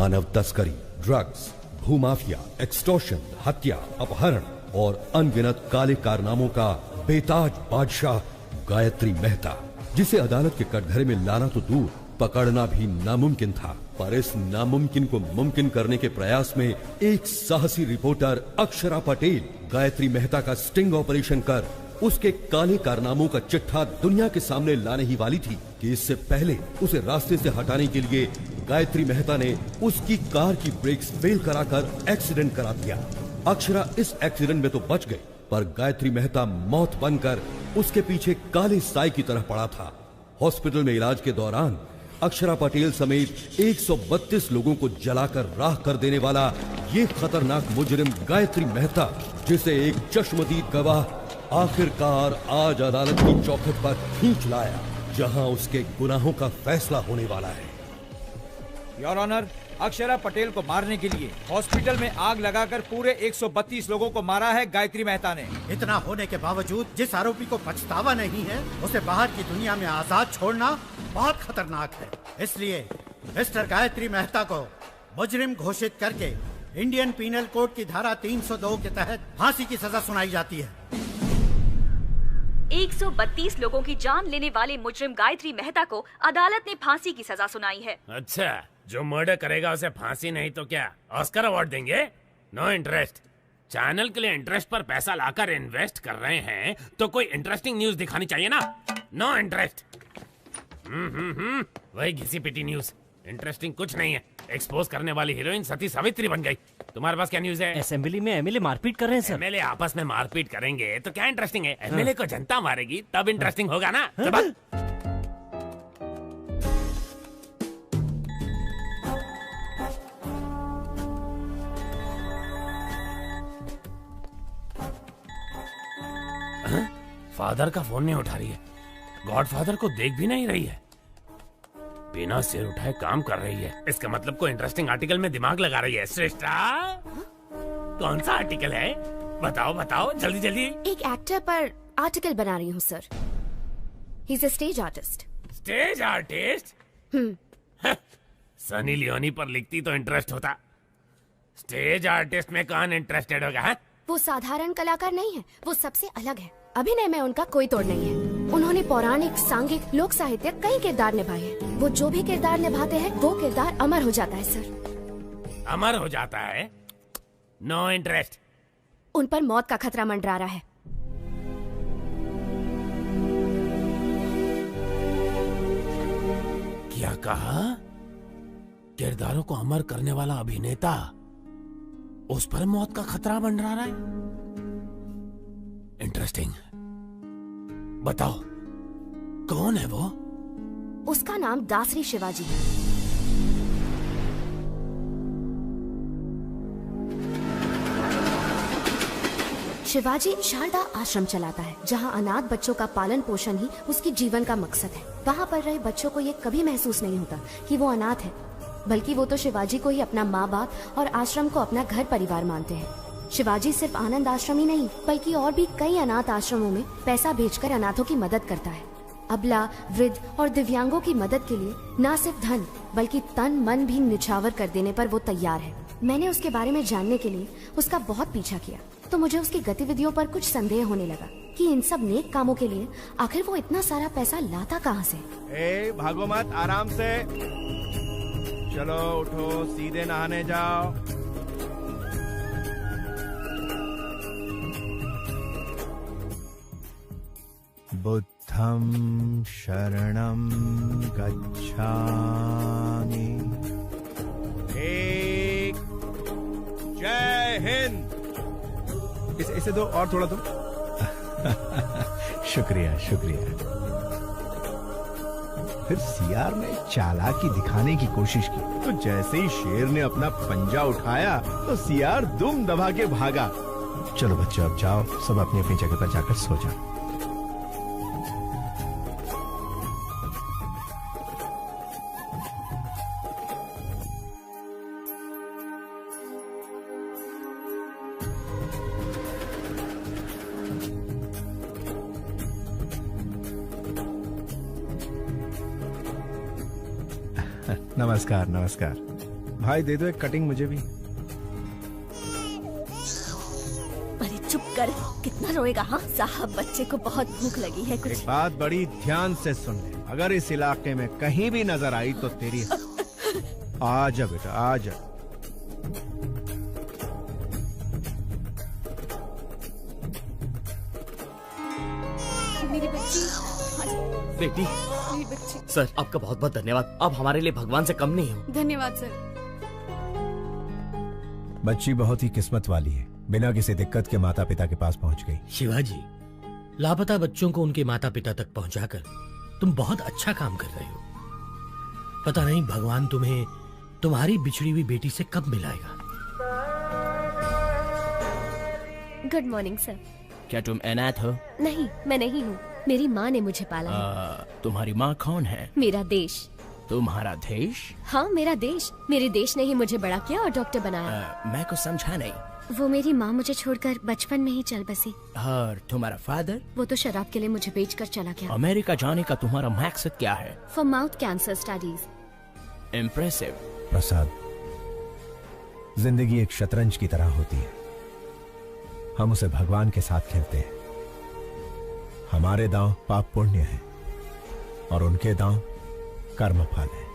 मानव तस्करी, drugs, भूमाफिया, extortion, हत्या, अपहरण और अनगिनत काले कारनामों का बेताज बादशाह गायत्री मेहता, जिसे अदालत के कटघरे में लाना तो दूर पकड़ना भी नामुमकिन था। पर इस नामुमकिन को मुमकिन करने के प्रयास में एक साहसी रिपोर्टर अक्षरा पटेल गायत्री मेहता का स्टिंग ऑपरेशन कर उसके काले कारनामों का चिट्ठा दुनिया के सामने लाने ही वाली थी कि इससे पहले उसे रास्ते से हटाने के लिए गायत्री मेहता ने उसकी कार की ब्रेक्स फेल कराकर एक्सीडेंट करा दिया। अक्षरा इस एक्सीडेंट में तो बच गई, पर गायत्री मेहता मौत बनकर उसके पीछे काले साए की तरह पड़ा था। हॉस्पिटल में इलाज के दौरान अक्षरा पटेल समेत 132 लोगों को जलाकर राख कर देने वाला ये खतरनाक मुजरिम गायत्री मेहता, जिसे एक चश्मदीद गवाह आखिरकार आज अदालत की चौखट पर खींच लाया, जहां उसके गुनाहों का फैसला होने वाला है। योर ऑनर, अक्षरा पटेल को मारने के लिए हॉस्पिटल में आग लगाकर पूरे 132 लोगों को मारा है गायत्री मेहता ने। इतना होने के बावजूद जिस आरोपी को पछतावा नहीं है, उसे बाहर की दुनिया में आजाद छोड़ना बहुत खतरनाक है। इसलिए मिस्टर गायत्री मेहता को मुजरिम घोषित करके इंडियन पीनल कोड की धारा 302 के तहत फांसी की सजा सुनाई जाती है। 132 लोगों की जान लेने वाले मुजरिम गायत्री मेहता को अदालत ने फांसी की सजा सुनाई है। अच्छा, जो मर्डर करेगा उसे फांसी नहीं तो क्या ऑस्कर अवार्ड देंगे? No interest. चैनल के लिए इंटरेस्ट पर पैसा लाकर इन्वेस्ट कर रहे हैं तो कोई इंटरेस्टिंग न्यूज दिखानी चाहिए ना। No interest. वही घिसी पिटी न्यूज, इंटरेस्टिंग कुछ नहीं है। एक्सपोज करने वाली हीरोइन सती सावित्री बन गई। तुम्हारे पास क्या न्यूज है? असेंबली में एमएलए मारपीट कर रहे हैं सर। एमएलए आपस में मारपीट करेंगे तो क्या इंटरेस्टिंग है? एमएलए को जनता मारेगी तब इंटरेस्टिंग होगा ना। फादर का फोन नहीं उठा रही है, गॉडफादर को देख भी नहीं रही है, बिना सिर उठाए काम कर रही है। इसका मतलब कोई इंटरेस्टिंग आर्टिकल में दिमाग लगा रही है। श्रेष्ठा, कौन सा आर्टिकल है? बताओ बताओ जल्दी जल्दी। एक एक्टर पर आर्टिकल बना रही हूँ sir. He is a stage artist. Stage artist? Sunny Leone पर लिखती तो इंटरेस्ट होता। स्टेज आर्टिस्ट में कौन इंटरेस्टेड होगा? है? वो साधारण कलाकार नहीं है, वो सबसे अलग है। अभिनय में उनका कोई तोड़ नहीं है। उन्होंने पौराणिक, सांघिक, लोक साहित्य कई किरदार निभाए हैं। वो जो भी किरदार निभाते हैं वो किरदार अमर हो जाता है सर। अमर हो जाता है? No interest. उन पर मौत का खतरा मंडरा रहा है। क्या कहा? किरदारों को अमर करने वाला अभिनेता, उस पर मौत का खतरा मंडरा रहा है? इंटरेस्टिंग। बताओ कौन है वो? उसका नाम दासरी शिवाजी है। शिवाजी शारदा आश्रम चलाता है, जहां अनाथ बच्चों का पालन पोषण ही उसकी जीवन का मकसद है। वहां पर रहे बच्चों को ये कभी महसूस नहीं होता कि वो अनाथ है, बल्कि वो तो शिवाजी को ही अपना माँ बाप और आश्रम को अपना घर परिवार मानते हैं। शिवाजी सिर्फ आनंद आश्रम ही नहीं, बल्कि और भी कई अनाथ आश्रमों में पैसा भेजकर अनाथों की मदद करता है। अबला, वृद्ध और दिव्यांगों की मदद के लिए न सिर्फ धन बल्कि तन मन भी निछावर कर देने पर वो तैयार है। मैंने उसके बारे में जानने के लिए उसका बहुत पीछा किया, तो मुझे उसकी गतिविधियों पर कुछ संदेह होने लगा कि इन सब नेक कामों के लिए आखिर वो इतना सारा पैसा लाता कहाँ से। भागो मत, आराम से चलो, उठो, सीधे नहाने जाओ। बुद्धं शरणं गच्छामि। एक, जय हिंद। इसे दो और थोड़ा दो। शुक्रिया शुक्रिया। फिर सीआर ने चालाकी दिखाने की कोशिश की, तो जैसे ही शेर ने अपना पंजा उठाया तो सीआर दुम दबा के भागा। चलो बच्चों, अब जाओ, सब अपनी अपनी जगह पर जाकर सो जाओ। नमस्कार नमस्कार। भाई दे दो एक कटिंग मुझे भी। अरे चुप कर, कितना रोएगा? हाँ साहब, बच्चे को बहुत भूख लगी है। कुछ एक बात बड़ी ध्यान से सुन ले, अगर इस इलाके में कहीं भी नजर आई तो तेरी आ जा बेटा, आ जा। मेरी बच्ची, बेटी, मेरी बच्ची। सर आपका बहुत बहुत धन्यवाद। आप हमारे लिए भगवान से कम नहीं हो। धन्यवाद सर। बच्ची बहुत ही किस्मत वाली है, बिना किसी दिक्कत के माता पिता के पास पहुंच गई। शिवाजी, लापता बच्चों को उनके माता पिता तक पहुंचाकर तुम बहुत अच्छा काम कर रहे हो। पता नहीं भगवान तुम्हें तुम्हारी बिछड़ी हुई बेटी से कब मिलाएगा। Good morning sir. क्या तुम अनाथ हो? नहीं, मैं नहीं हूँ, मेरी माँ ने मुझे पाला है। तुम्हारी माँ कौन है? मेरा देश। तुम्हारा देश? हाँ मेरा देश। मेरे देश ने ही मुझे बड़ा किया और डॉक्टर बनाया। मैं कुछ समझा नहीं। वो मेरी माँ मुझे छोड़कर बचपन में ही चल बसी। और तुम्हारा फादर? वो तो शराब के लिए मुझे बेचकर चला गया। अमेरिका जाने का तुम्हारा मकसद क्या है? For mouth cancer studies. Impressive. Prasad, जिंदगी एक शतरंज की तरह होती है, हम उसे भगवान के साथ खेलते हैं। हमारे दांव पाप पुण्य है और उनके दांव कर्म फल है।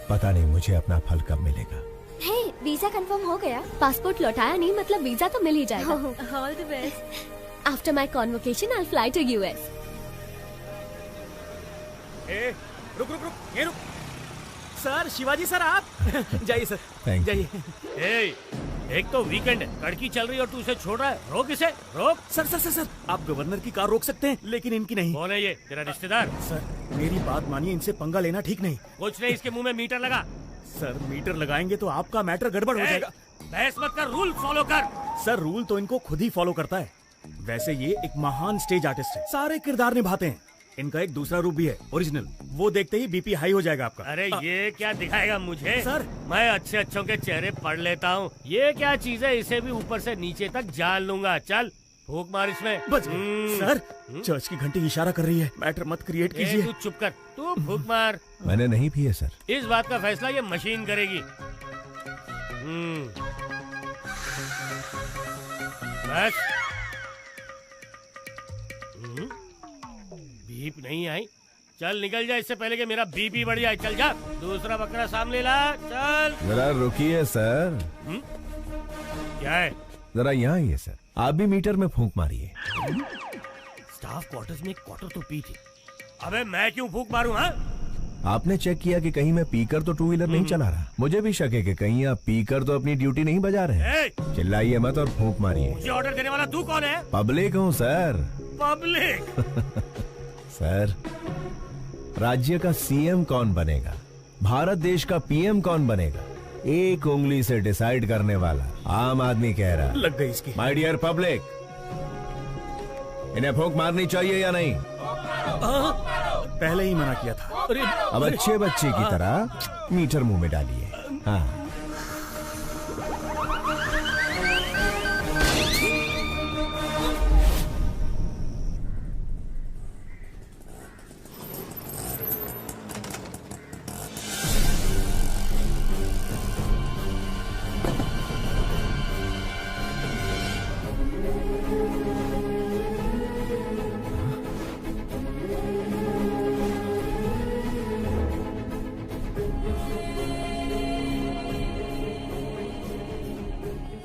पता नहीं मुझे अपना फल कब मिलेगा। हे, वीजा कंफर्म हो गया। पासपोर्ट लौटाया नहीं, मतलब वीजा तो मिल ही जाएगा। All the best. After my convocation I fly to US. रुक रुक रुक, ये रुक। सर, शिवाजी सर आप जाइए सर, Thank you. जाइए। एक तो वीकेंड है, लड़की चल रही है और तू उसे छोड़ रहा है। रोक इसे, रोक। सर सर सर सर, आप गवर्नर की कार रोक सकते हैं लेकिन इनकी नहीं। कौन है ये? तेरा रिश्तेदार? सर मेरी बात मानिए, इनसे पंगा लेना ठीक नहीं। कुछ नहीं, इसके मुंह में मीटर लगा। सर मीटर लगाएंगे तो आपका मैटर गड़बड़ हो जाएगा। बहस मत कर, रूल फॉलो कर। सर रूल तो इनको खुद ही फॉलो करता है। वैसे ये एक महान स्टेज आर्टिस्ट है, सारे किरदार निभाते हैं। इनका एक दूसरा रूप भी है, ओरिजिनल। वो देखते ही बीपी हाई हो जाएगा आपका। अरे ये क्या दिखाएगा मुझे? सर मैं अच्छे अच्छों के चेहरे पढ़ लेता हूँ। ये क्या चीज है? इसे भी ऊपर से नीचे तक जान लूंगा। चल फूक मार इसमें। बच गए। सर चर्च की घंटी इशारा कर रही है, मैटर मत क्रिएट कीजिए। तू चुप कर, तू फूक मार। मैंने नहीं पिए सर। इस बात का फैसला ये मशीन करेगी। बस। बीप नहीं आई। चल निकल जा इससे पहले कि मेरा बीपी बढ़ जाए। चल जा, दूसरा बकरा सामने ला। चल जरा रुकिए सर। क्या है? जरा यहाँ आइए सर, आप भी मीटर में फूंक मारिए। स्टाफ क्वार्टर्स में एक क्वार्टर तो पी थी। अबे मैं क्यों फूंक मारूं? हाँ, आपने चेक किया कि कहीं मैं पीकर तो टू व्हीलर नहीं चला रहा। मुझे भी शक है कि कहीं आप पीकर तो अपनी ड्यूटी नहीं बजा रहे हैं। चिल्लाइए मत और फूंक मारिए। मुझे ऑर्डर देने वाला तू कौन है? पब्लिक हूँ सर। पब्लिक? सर, राज्य का सीएम कौन बनेगा, भारत देश का पीएम कौन बनेगा, एक उंगली से डिसाइड करने वाला आम आदमी कह रहा। लग गई इसकी। माय डियर पब्लिक, इन्हें फूंक मारनी चाहिए या नहीं? पहले ही मना किया था। अब अच्छे बच्चे की तरह मीटर मुंह में डालिए। हाँ।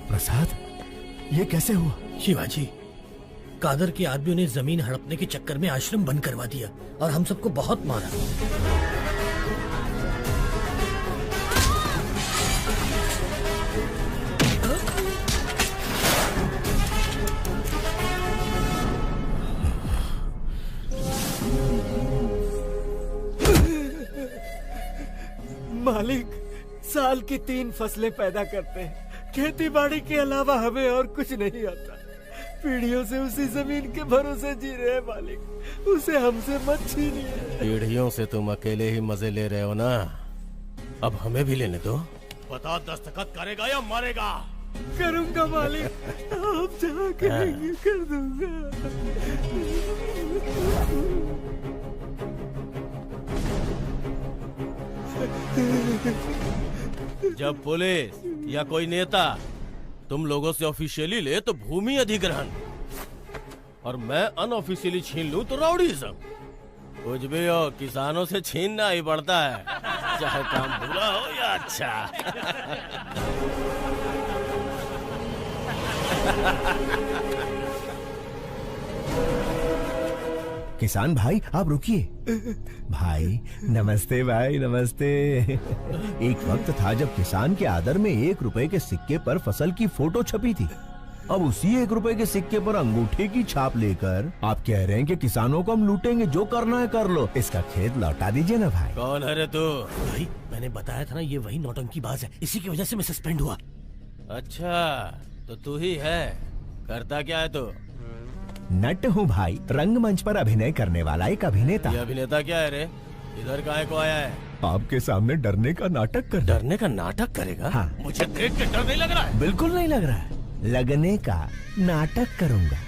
प्रसाद, ये कैसे हुआ? शिवाजी, कादर के आदमियों ने जमीन हड़पने के चक्कर में आश्रम बंद करवा दिया और हम सबको बहुत मारा। मालिक, साल की 3 फसलें पैदा करते हैं, खेती बाड़ी के अलावा हमें और कुछ नहीं आता। पीढ़ियों से उसी जमीन के भरोसे जी रहे हैं मालिक, उसे हमसे मत छीनिए। पीढ़ियों से तुम अकेले ही मजे ले रहे हो ना, अब हमें भी लेने दो। बता, दस्तखत करेगा या मारेगा? करूंगा मालिक, आप जहाँ कहेंगे कर दूंगा। जब पुलिस या कोई नेता तुम लोगों से ऑफिशियली ले तो भूमि अधिग्रहण, और मैं अनऑफिशियली छीन लूं तो राउडीज़म। कुछ भी हो, किसानों से छीनना ही पड़ता है, चाहे काम बुरा हो या अच्छा। किसान भाई आप रुकिए। भाई नमस्ते, भाई नमस्ते। एक वक्त था जब किसान के आदर में 1 रुपए के सिक्के पर फसल की फोटो छपी थी। अब उसी 1 रुपए के सिक्के पर अंगूठे की छाप लेकर आप कह रहे हैं कि किसानों को हम लूटेंगे, जो करना है कर लो। इसका खेत लौटा दीजिए ना भाई। कौन है रे तू? भाई मैंने बताया था ना, ये वही नौटंकीबाज है, इसी की वजह से मैं सस्पेंड हुआ। अच्छा तो तू ही है, करता क्या है तू? नट हूँ भाई, रंगमंच पर अभिनय करने वाला एक अभिनेता। ये अभिनेता क्या है रे? इधर काहे को आया है? आपके सामने डरने का नाटक कर। डरने का नाटक करेगा? हाँ। मुझे देख के डर नहीं लग रहा है? बिल्कुल नहीं लग रहा है। लगने का नाटक करूंगा।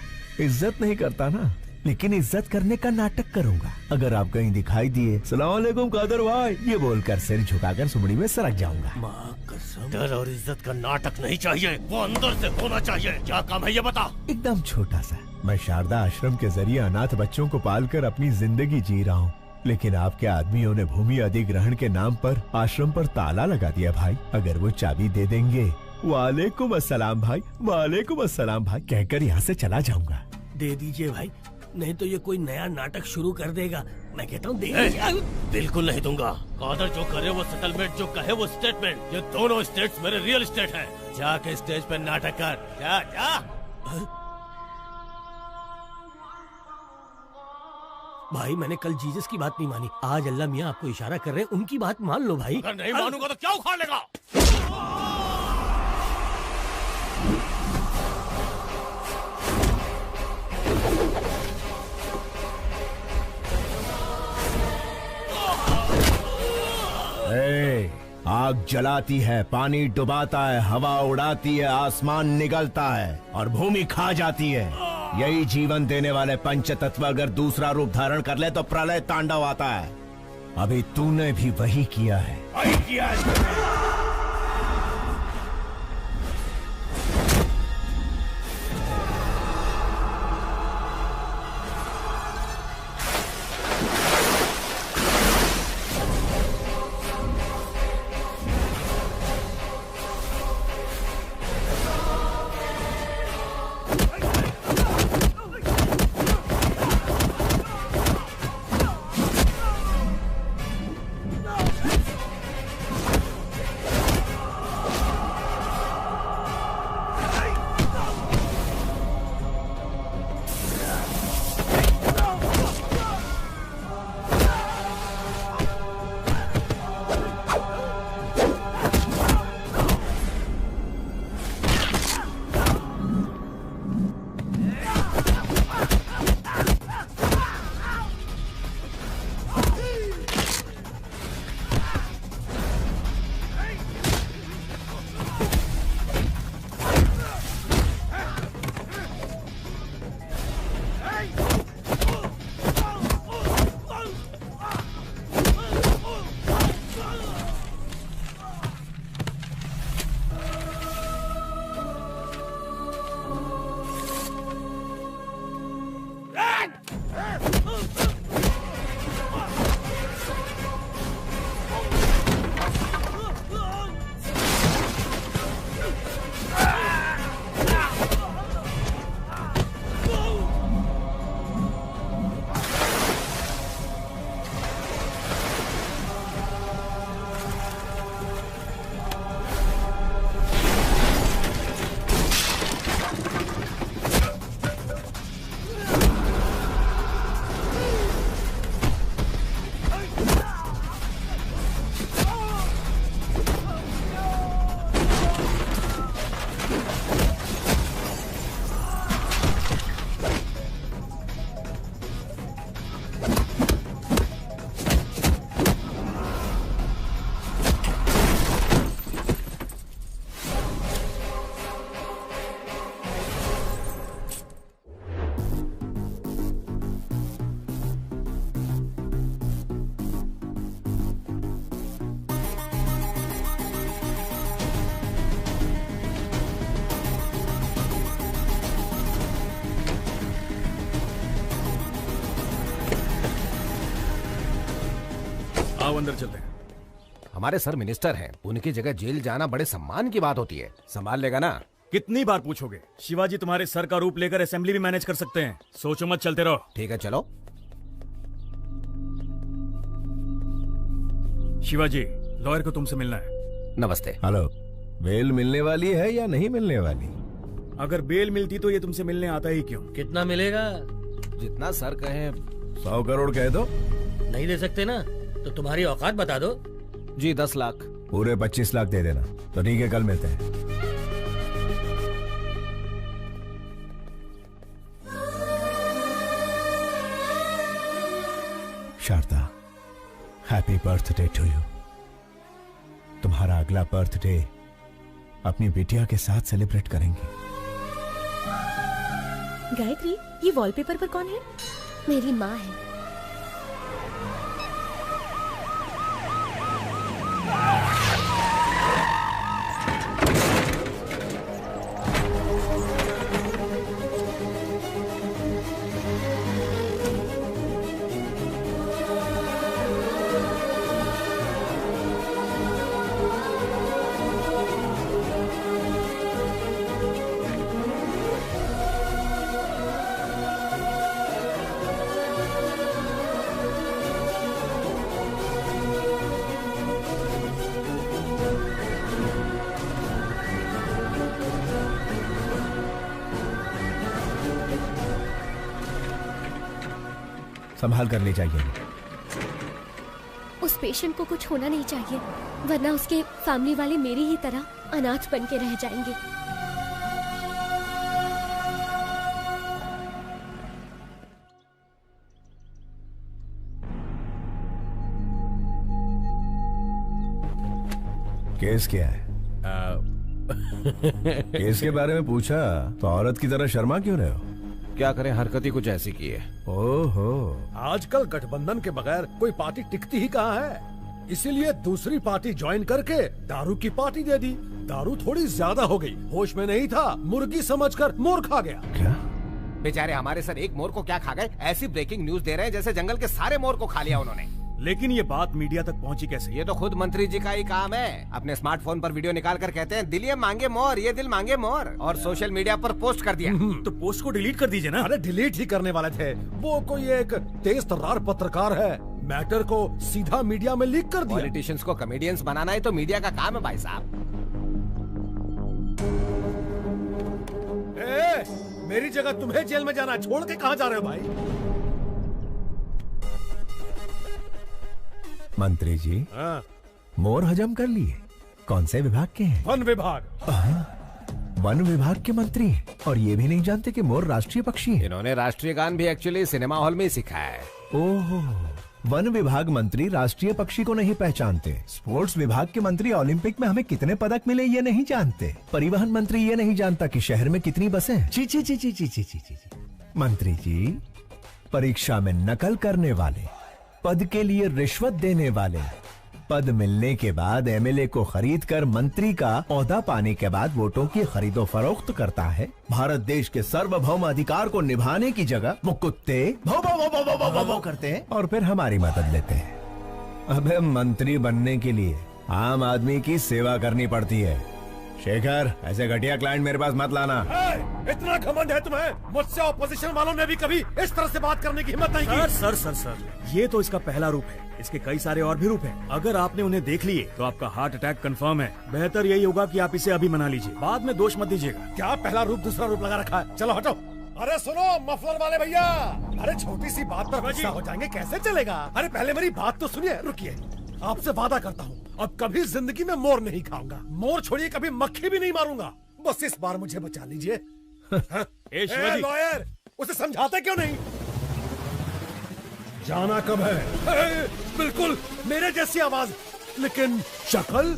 इज्जत नहीं करता ना, लेकिन इज्जत करने का नाटक करूंगा। अगर आप कहीं दिखाई दिए सलाम अलैकुम कादर भाई, ये बोलकर सिर झुकाकर सुमड़ी में सरक जाऊंगा। माँ कसम, डर और इज्जत का नाटक नहीं चाहिए, वो अंदर से होना चाहिए। क्या काम है ये बता। एकदम छोटा सा। मैं शारदा आश्रम के जरिए अनाथ बच्चों को पालकर अपनी जिंदगी जी रहा हूँ, लेकिन आपके आदमियों ने भूमि अधिग्रहण के नाम पर आश्रम पर ताला लगा दिया भाई। अगर वो चाबी दे देंगे, वालेकुम अस्सलाम भाई, वालेकुम अस्सलाम भाई कहकर यहाँ से चला जाऊंगा। दे दीजिए भाई, नहीं तो ये कोई नया नाटक शुरू कर देगा। मैं कहता हूँ दे। बिल्कुल नहीं दूंगा। कादर जो करे वो सेटलमेंट, जो कहे वो स्टेटमेंट। ये दोनों स्टेट्स मेरे रियल स्टेट हैं। जाके स्टेज पे नाटक कर। जा जा। भाई मैंने कल जीसस की बात नहीं मानी, आज अल्लाह मियाँ आपको इशारा कर रहे हैं, उनकी बात मान लो भाई। अगर नहीं मानूंगा तो क्या उखाड़ लेगा? आग जलाती है, पानी डुबाता है, हवा उड़ाती है, आसमान निगलता है और भूमि खा जाती है। यही जीवन देने वाले पंचतत्व अगर दूसरा रूप धारण कर ले तो प्रलय तांडव आता है। अभी तूने भी वही किया है। आओ अंदर चलते हैं। हमारे सर मिनिस्टर हैं, उनकी जगह जेल जाना बड़े सम्मान की बात होती है। संभाल लेगा ना? कितनी बार पूछोगे? शिवाजी तुम्हारे सर का रूप लेकर असेंबली भी मैनेज कर सकते हैं। सोचो मत, चलते रहो। ठीक है, चलो। शिवाजी, लॉयर को तुमसे मिलना है। नमस्ते। हेलो। बेल मिलने वाली है या नहीं मिलने वाली? अगर बेल मिलती तो ये तुमसे मिलने आता ही क्यों? कितना मिलेगा? जितना सर कहे। 100 करोड़ कह दो। नहीं दे सकते ना तो तुम्हारी औकात बता दो। जी 10 लाख। पूरे 25 लाख दे देना। तो ठीक है, कल मिलते हैं। Sharda, happy birthday to you. तुम्हारा अगला बर्थडे अपनी बिटिया के साथ सेलिब्रेट करेंगे। गायत्री, ये वॉलपेपर पर कौन है? मेरी माँ है। संभाल कर ले जाइए। उस पेशेंट को कुछ होना नहीं चाहिए, वरना उसके फैमिली वाले मेरी ही तरह अनाथ बन के रह जाएंगे। केस क्या है? केस के बारे में पूछा तो औरत की तरह शर्मा क्यों रहे हो? क्या करें, हरकत ही कुछ ऐसी की है। ओहो, आजकल गठबंधन के बगैर कोई पार्टी टिकती ही कहाँ है, इसीलिए दूसरी पार्टी ज्वाइन करके दारू की पार्टी दे दी। दारू थोड़ी ज्यादा हो गई, होश में नहीं था, मुर्गी समझकर मोर खा गया। क्या? बेचारे हमारे सर एक मोर को क्या खा गए? ऐसी ब्रेकिंग न्यूज दे रहे हैं जैसे जंगल के सारे मोर को खा लिया उन्होंने। लेकिन ये बात मीडिया तक पहुंची कैसे? ये तो खुद मंत्री जी का ही काम है। अपने स्मार्टफोन पर वीडियो निकाल कर कहते हैं दिल ये मांगे मोर, ये दिल मांगे मोर, और सोशल मीडिया पर पोस्ट कर दिया। तो पोस्ट को डिलीट कर दीजिए ना। अरे डिलीट ही करने वाले थे, वो कोई एक तेज तर्रार पत्रकार है, मैटर को सीधा मीडिया में लीक कर दिया। पॉलिटिशियंस को कॉमेडियंस बनाना ही तो मीडिया का काम है भाई साहब। मेरी जगह तुम्हें जेल में जाना, छोड़ के कहाँ जा रहे हो भाई? मंत्री जी, मोर हजम कर लिए। कौन से विभाग के हैं? वन विभाग। वन विभाग के मंत्री हैं और ये भी नहीं जानते कि मोर राष्ट्रीय पक्षी है। इन्होंने राष्ट्रीय गान भी एक्चुअली सिनेमा हॉल में ही सीखा है। ओहो, वन विभाग मंत्री राष्ट्रीय पक्षी को नहीं पहचानते। स्पोर्ट्स विभाग के मंत्री ओलंपिक में हमें कितने पदक मिले ये नहीं जानते। परिवहन मंत्री ये नहीं जानता कि शहर में कितनी बसें हैं। ची ची ची ची ची ची ची। मंत्री जी, परीक्षा में नकल करने वाले, पद के लिए रिश्वत देने वाले, पद मिलने के बाद एमएलए को खरीद कर मंत्री का ओहदा पाने के बाद वोटों की खरीदो फरोख्त करता है। भारत देश के सार्वभौम अधिकार को निभाने की जगह वो कुत्ते भौ भौ भौ भौ भौ भौ भौ भौ करते हैं और फिर हमारी मदद लेते हैं। अबे मंत्री बनने के लिए आम आदमी की सेवा करनी पड़ती है। शेखर, ऐसे घटिया क्लाइंट मेरे पास मत लाना। इतना घमंड है तुम्हें? मुझसे ऑपोजिशन वालों ने भी कभी इस तरह से बात करने की हिम्मत नहीं की। सर, ये तो इसका पहला रूप है। इसके कई सारे और भी रूप हैं। अगर आपने उन्हें देख लिए तो आपका हार्ट अटैक कंफर्म है। बेहतर यही होगा कि आप इसे अभी मना लीजिए, बाद में दोष मत दीजिएगा। क्या पहला रूप दूसरा रूप लगा रखा है? चलो हटो। अरे सुनो मफलर वाले भैया, अरे छोटी सी बात पर गुस्सा हो जाएंगे, कैसे चलेगा? अरे पहले मेरी बात तो सुनिए। रुकिए, आपसे वादा करता हूँ अब कभी जिंदगी में मोर नहीं खाऊंगा। मोर छोड़िए, कभी मक्खी भी नहीं मारूंगा। बस इस बार मुझे बचा लीजिए। लॉयर, उसे समझाते क्यों नहीं? जाना कब है? बिल्कुल मेरे जैसी आवाज, लेकिन शक्ल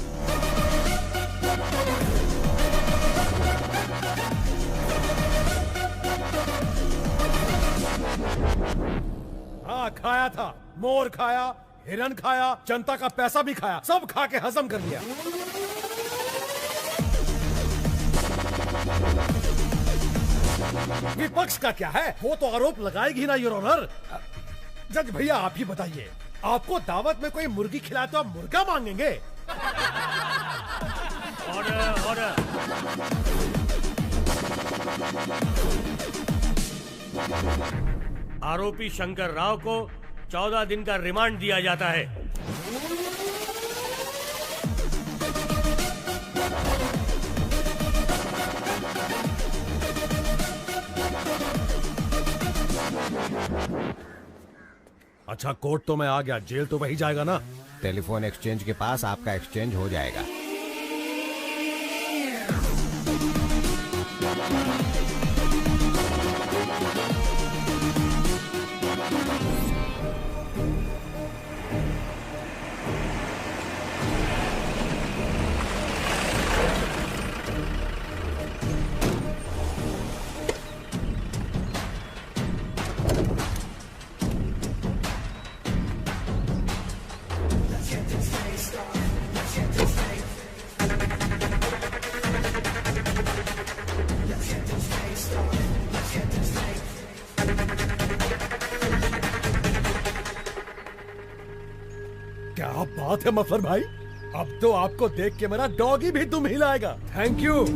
हाँ खाया था। मोर खाया, हिरन खाया, जनता का पैसा भी खाया, सब खा के हजम कर लिया। विपक्ष का क्या है, वो तो आरोप लगाएगी ना योर ऑनर। जज भैया आप ही बताइए, आपको दावत में कोई मुर्गी खिलाए तो आप मुर्गा मांगेंगे? Order order. आरोपी शंकर राव को 14 दिन का रिमांड दिया जाता है। अच्छा, कोर्ट तो मैं आ गया, जेल तो वही जाएगा ना? टेलीफोन एक्सचेंज के पास आपका एक्सचेंज हो जाएगा। क्या बात है मफलर भाई, अब तो आपको देख के मेरा डॉगी भी दुम हिलाएगा। Thank you.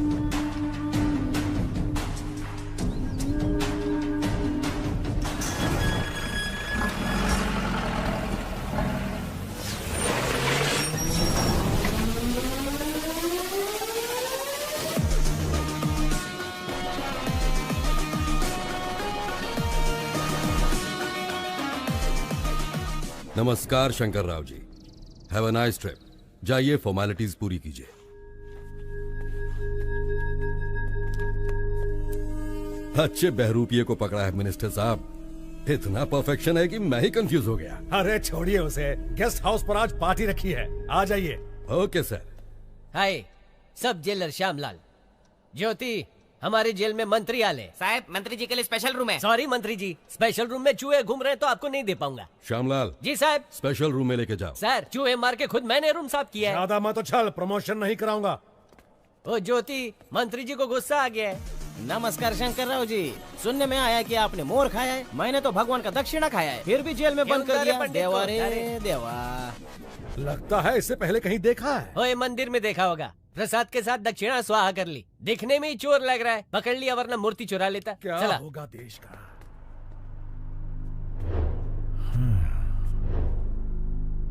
नमस्कार Shankar Rao ji, have a nice trip. जाइए फॉर्मेलिटीज पूरी कीजिए। अच्छे बहरूपिये को पकड़ा है मिनिस्टर साहब। इतना परफेक्शन है कि मैं ही कंफ्यूज हो गया। अरे छोड़िए उसे, गेस्ट हाउस पर आज पार्टी रखी है, आ जाइए। Okay sir. हाय, सब जेलर श्यामलाल। ज्योति, हमारे जेल में मंत्री आले। साहब, मंत्री जी के लिए स्पेशल रूम है। सॉरी मंत्री जी, स्पेशल रूम में चूहे घूम रहे हैं तो आपको नहीं दे पाऊंगा। श्यामलाल जी साहब। स्पेशल रूम में लेके जाओ। सर, चूहे मार के खुद मैंने रूम साफ किया है। ज्यादा मत उछल, प्रमोशन नहीं कराऊंगा। ओ ज्योति, मंत्री जी को गुस्सा आ गया है। नमस्कार शंकर राव जी, सुनने में आया कि आपने मोर खाया है। मैंने तो भगवान का दक्षिणा खाया है, फिर भी जेल में बंद कर दिया। देवा रे देवा। लगता है इससे पहले कहीं देखा है। ओए, मंदिर में देखा होगा। प्रसाद के साथ दक्षिणा स्वाहा कर ली। दिखने में ही चोर लग रहा है, पकड़ लिया वरना मूर्ति चुरा लेता। क्या चला। होगा देश का?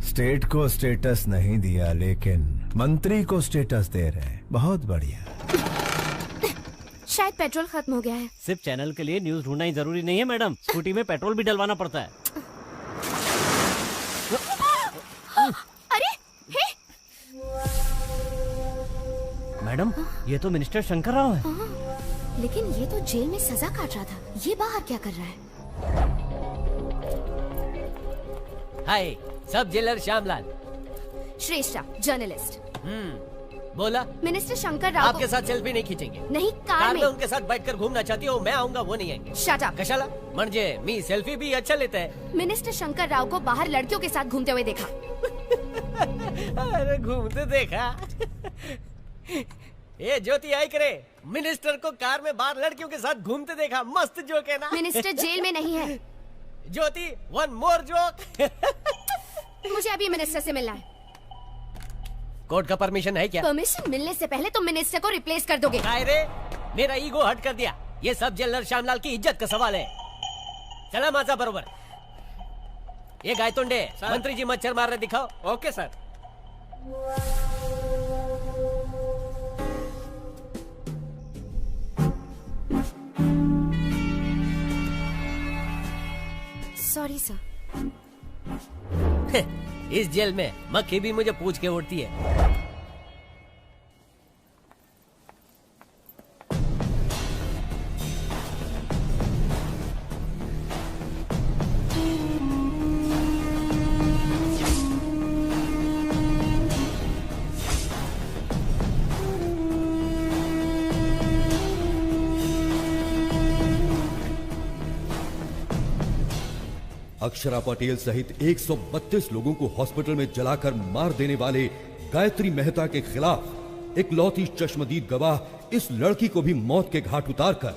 स्टेट को स्टेटस नहीं दिया, लेकिन मंत्री को स्टेटस दे रहे हैं। बहुत बढ़िया। शायद पेट्रोल खत्म हो गया है। सिर्फ चैनल के लिए न्यूज ढूंढना ही जरूरी नहीं है मैडम, स्कूटी में पेट्रोल भी डलवाना पड़ता है। अरे हे! मैडम, ये तो मिनिस्टर शंकर राव है। लेकिन ये तो जेल में सजा काट रहा था, ये बाहर क्या कर रहा है? हाय, सब जेलर श्यामलाल। श्रेष्ठा, जर्नलिस्ट। बोला। मिनिस्टर शंकर राव आपके साथ सेल्फी नहीं खींचेंगे। नहीं, कार में उनके साथ बैठकर घूमना चाहती हो, मैं आऊंगा, वो नहीं आएंगे। Shut up. कशाला म्हणजे मी सेल्फी भी अच्छा लेता है। मिनिस्टर शंकर राव को बाहर लड़कियों के साथ घूमते हुए देखा। अरे घूमते देखा? ये ज्योति आई करे, मिनिस्टर को कार में बाहर लड़कियों के साथ घूमते देखा। मस्त जोक है ना? मिनिस्टर जेल में नहीं है। ज्योति, वन मोर जोक। मुझे अभी मिनिस्टर से मिलना है। कोर्ट का परमिशन है क्या? परमिशन मिलने से पहले तुम मिनिस्टर को रिप्लेस कर दोगे। रे, मेरा ईगो हट कर दिया। ये सब जेलर श्यामलाल की इज्जत का सवाल है। चला माझा बरोबर। ये गायतोंडे, मंत्री जी मच्छर मार रहे, दिखाओ। Okay sir. Sorry sir. इस जेल में मक्खी भी मुझे पूछ के उड़ती है। अक्षरा पटेल सहित 132 लोगों को हॉस्पिटल में जलाकर मार देने वाले गायत्री मेहता के खिलाफ इकलौती चश्मदीद गवाह इस लड़की को भी मौत के घाट उतारकर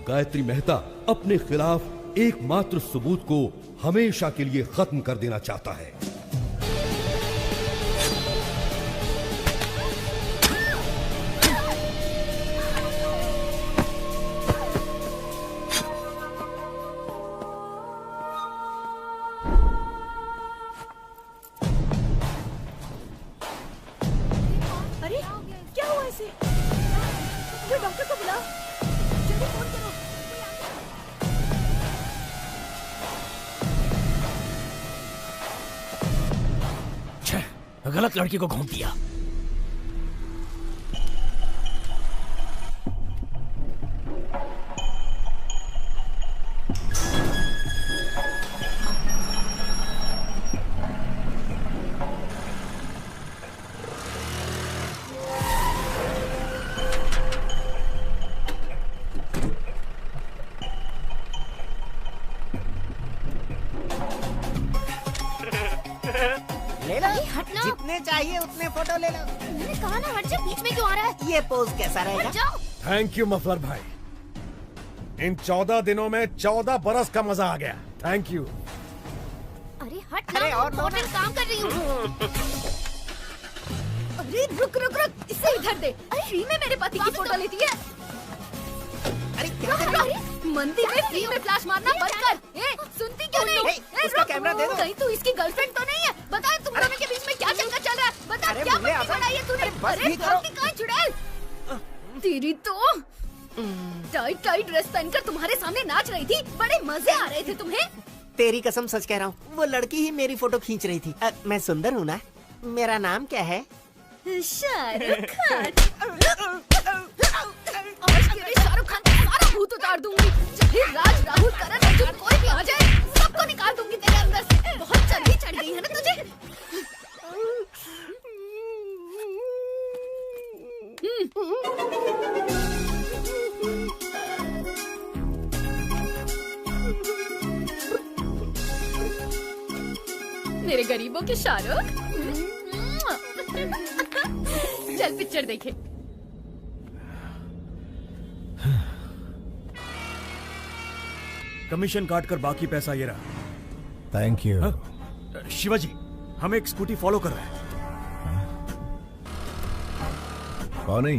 गायत्री मेहता अपने खिलाफ एकमात्र सबूत को हमेशा के लिए खत्म कर देना चाहता है। अरे क्या हुआ इसे? ये डॉक्टर को बुलाओ, जल्दी फोन करो। गलत लड़की को घूम दिया। ले लो, जितने चाहिए उतने फोटो ले लो। मैंने कहा ना हट जा, बीच में क्यों आ रहा है? ये पोज कैसा रहेगा? थैंक यू मफलर भाई, इन 14 दिनों में 14 बरस का मजा आ गया। Thank you. अरे हट ना, और मॉडल काम कर रही हूँ। अरे रुक रुक रुक, इसे इधर दे। फ्री में मेरे पति की फोटो लेती है। अरे क्या कर रही है? मंदिर में फ्री में फ्लैश मारना बंद कर। ए, सुनती क्यों नहीं? इसका कैमरा दे दो। कहीं तू इसकी गर्लफ्रेंड तो नहीं है? बता तुम दोनों के बीच में क्या चक्कर चल रहा है? बता क्या बंदी बनाई है तूने? अरे भागती कहाँ चुड़ैल? तेरी तो टाइट टाइट ड्रेस पहनकर तुम्हारे सामने नाच रही थी, बड़े मजे आ रहे थे तुम्हें। तेरी कसम सच कह रहा हूँ, वो लड़की ही मेरी फोटो खींच रही थी। मैं सुंदर हूँ ना? मेरा नाम क्या है? शाहरुख खान। आज तेरे शाहरुख खान का सारा भूत उतार दूंगी। चाहे राज, राहुल, करण, अर्जुन कोई भी आ जाए, सबको निकाल दूंगी तेरे अंदर से। बहुत चर्बी चढ़ गई है ना तुझे? मेरे गरीबों के शाहरुख। चल पिक्चर देखे। कमीशन काट कर बाकी पैसा ये रहा। Thank you. शिवाजी, हम एक स्कूटी फॉलो कर रहे हैं। कौन है?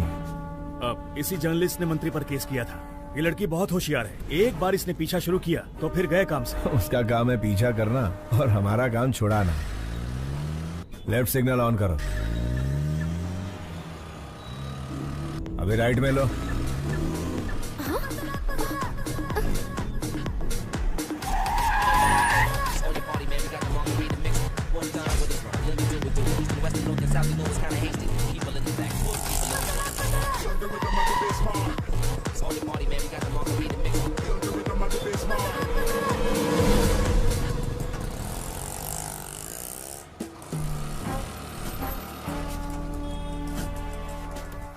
अब इसी जर्नलिस्ट ने मंत्री पर केस किया था। ये लड़की बहुत होशियार है, एक बार इसने पीछा शुरू किया तो फिर गए काम से। उसका काम है पीछा करना और हमारा काम छुड़ाना। लेफ्ट सिग्नल ऑन करो। अभी राइट में लो।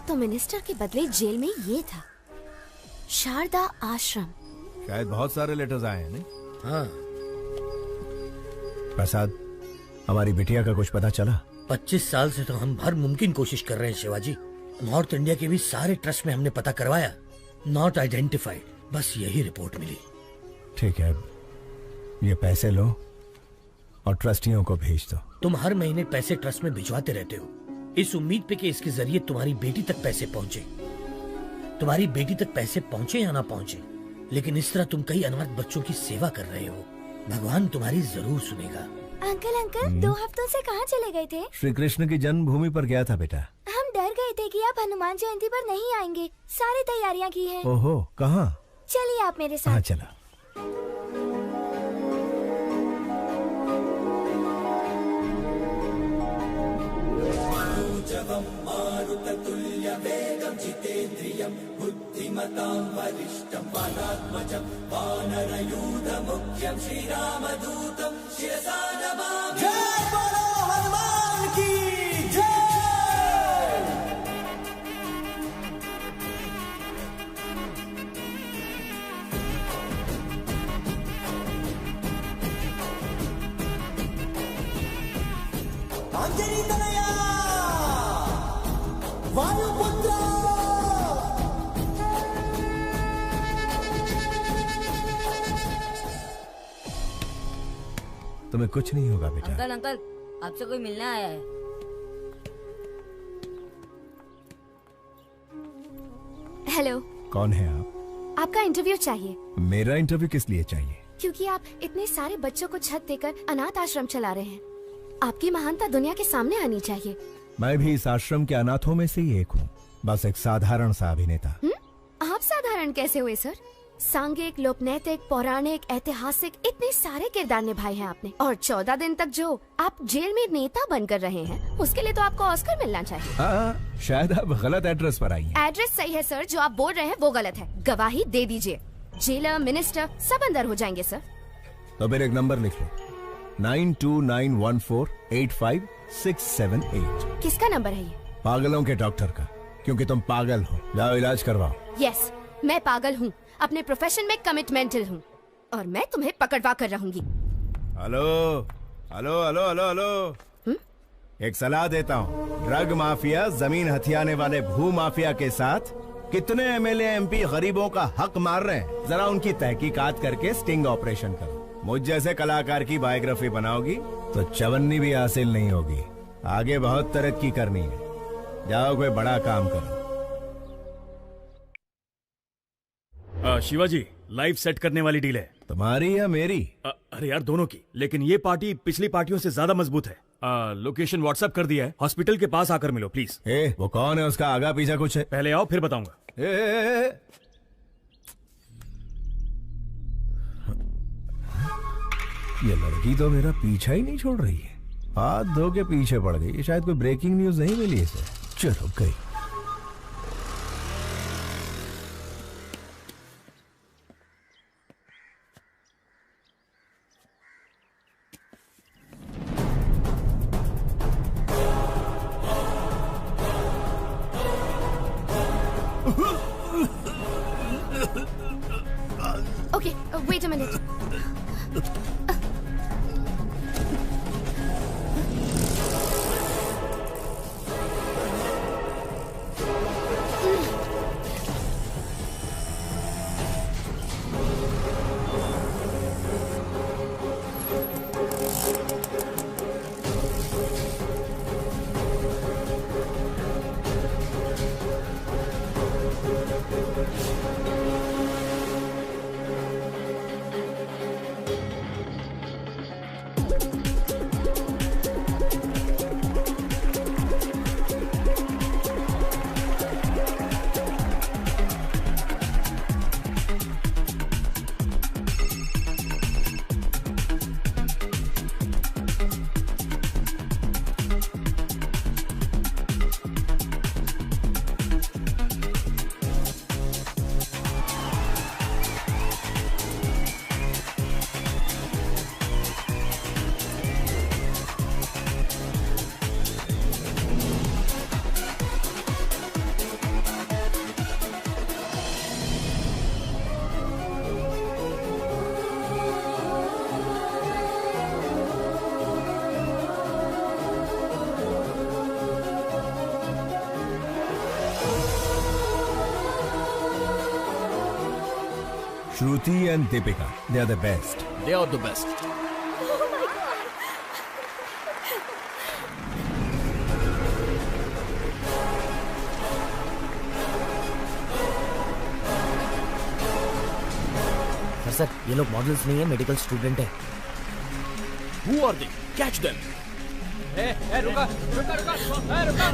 तो मिनिस्टर के बदले जेल में ये था, शारदा आश्रम। शायद बहुत सारे लेटर्स आए हैं, नहीं? हाँ। प्रसाद, हमारी बिटिया का कुछ पता चला? 25 साल से तो हम हर मुमकिन कोशिश कर रहे हैं शिवाजी। नॉर्थ इंडिया के भी सारे ट्रस्ट में हमने पता करवाया, नॉट आइडेंटिफाइड। बस यही रिपोर्ट मिली। ठीक है, ये पैसे लो और ट्रस्टियों को भेज दो। तुम हर महीने पैसे ट्रस्ट में भिजवाते रहते हो, इस उम्मीद पे कि इसके जरिए तुम्हारी बेटी तक पैसे पहुंचे। तुम्हारी बेटी तक पैसे पहुंचे या ना पहुंचे, लेकिन इस तरह तुम कई अनाथ बच्चों की सेवा कर रहे हो। भगवान तुम्हारी जरूर सुनेगा। अंकल अंकल, 2 हफ्तों से कहाँ चले गए थे? श्री कृष्ण की जन्मभूमि पर गया था बेटा। हम डर गए थे कि आप हनुमान जयंती पर नहीं आएंगे। सारी तैयारियां की हैं। ओहो, कहाँ? चलिए आप मेरे साथ। हाँ चला। बुद्धिमतां वरिष्ठं वरात्मजं वानरयूथमुख्यं श्रीरामदूतं शिरसा नमामि। जय बोलो हनुमान की जय। अंजनी तनया वायुपुत्र तुम्हें कुछ नहीं होगा बेटा। अंकल अंकल, आपसे कोई मिलने आया है। हेलो। कौन है आप? आपका इंटरव्यू चाहिए। मेरा इंटरव्यू किस लिए चाहिए? क्योंकि आप इतने सारे बच्चों को छत देकर अनाथ आश्रम चला रहे हैं। आपकी महानता दुनिया के सामने आनी चाहिए। मैं भी इस आश्रम के अनाथों में से ही एक हूँ, बस एक साधारण सा अभिनेता। आप साधारण कैसे हुए सर? सांघिक, लोकनैतिक, पौराणिक, ऐतिहासिक इतने सारे किरदार निभाए हैं आपने, और 14 दिन तक जो आप जेल में नेता बनकर रहे हैं, उसके लिए तो आपको ऑस्कर मिलना चाहिए। शायद आप गलत एड्रेस पर आई हैं। एड्रेस सही है सर, जो आप बोल रहे हैं वो गलत है। गवाही दे दीजिए, जेलर, मिनिस्टर सब अंदर हो जाएंगे सर। तो फिर एक नंबर लिख लो, 9291485678। किसका नंबर है ये? पागलों के डॉक्टर का, क्योंकि तुम पागल हो। जाओ इलाज करवाओ। यस, मैं पागल हूँ, अपने प्रोफेशन में कमिटमेंटल हूँ, और मैं तुम्हें पकड़वा कर रहूंगी। Hello hello hello hello hello, एक सलाह देता हूँ। ड्रग माफिया, जमीन हथियाने वाले भू माफिया के साथ कितने एमएलए एमपी गरीबों का हक मार रहे हैं, जरा उनकी तहकीकात करके स्टिंग ऑपरेशन करो। मुझ जैसे कलाकार की बायोग्राफी बनाओगी तो चवन्नी भी हासिल नहीं होगी। आगे बहुत तरक्की करनी है, जाओ कोई बड़ा काम करो। शिवाजी, लाइव सेट करने वाली डील है। तुम्हारी या मेरी? अरे यार, दोनों की, लेकिन ये पार्टी पिछली पार्टियों से ज्यादा मजबूत है। लोकेशन व्हाट्सएप कर दिया है, हॉस्पिटल के पास आकर मिलो प्लीज। वो कौन है, उसका आगा पीछा कुछ है? पहले आओ फिर बताऊंगा। ये लड़की तो मेरा पीछा ही नहीं छोड़ रही है, हाथ धो के पीछे पड़ गई। शायद कोई ब्रेकिंग न्यूज नहीं मिली इसे। चलो गई। Okay, wait a minute. Shruti and Deepika, they are the best. They are the best. Sir, ये लोग मॉडल्स नहीं है, मेडिकल स्टूडेंट है। Who are they? Catch them. रुका रुका रुका रुका।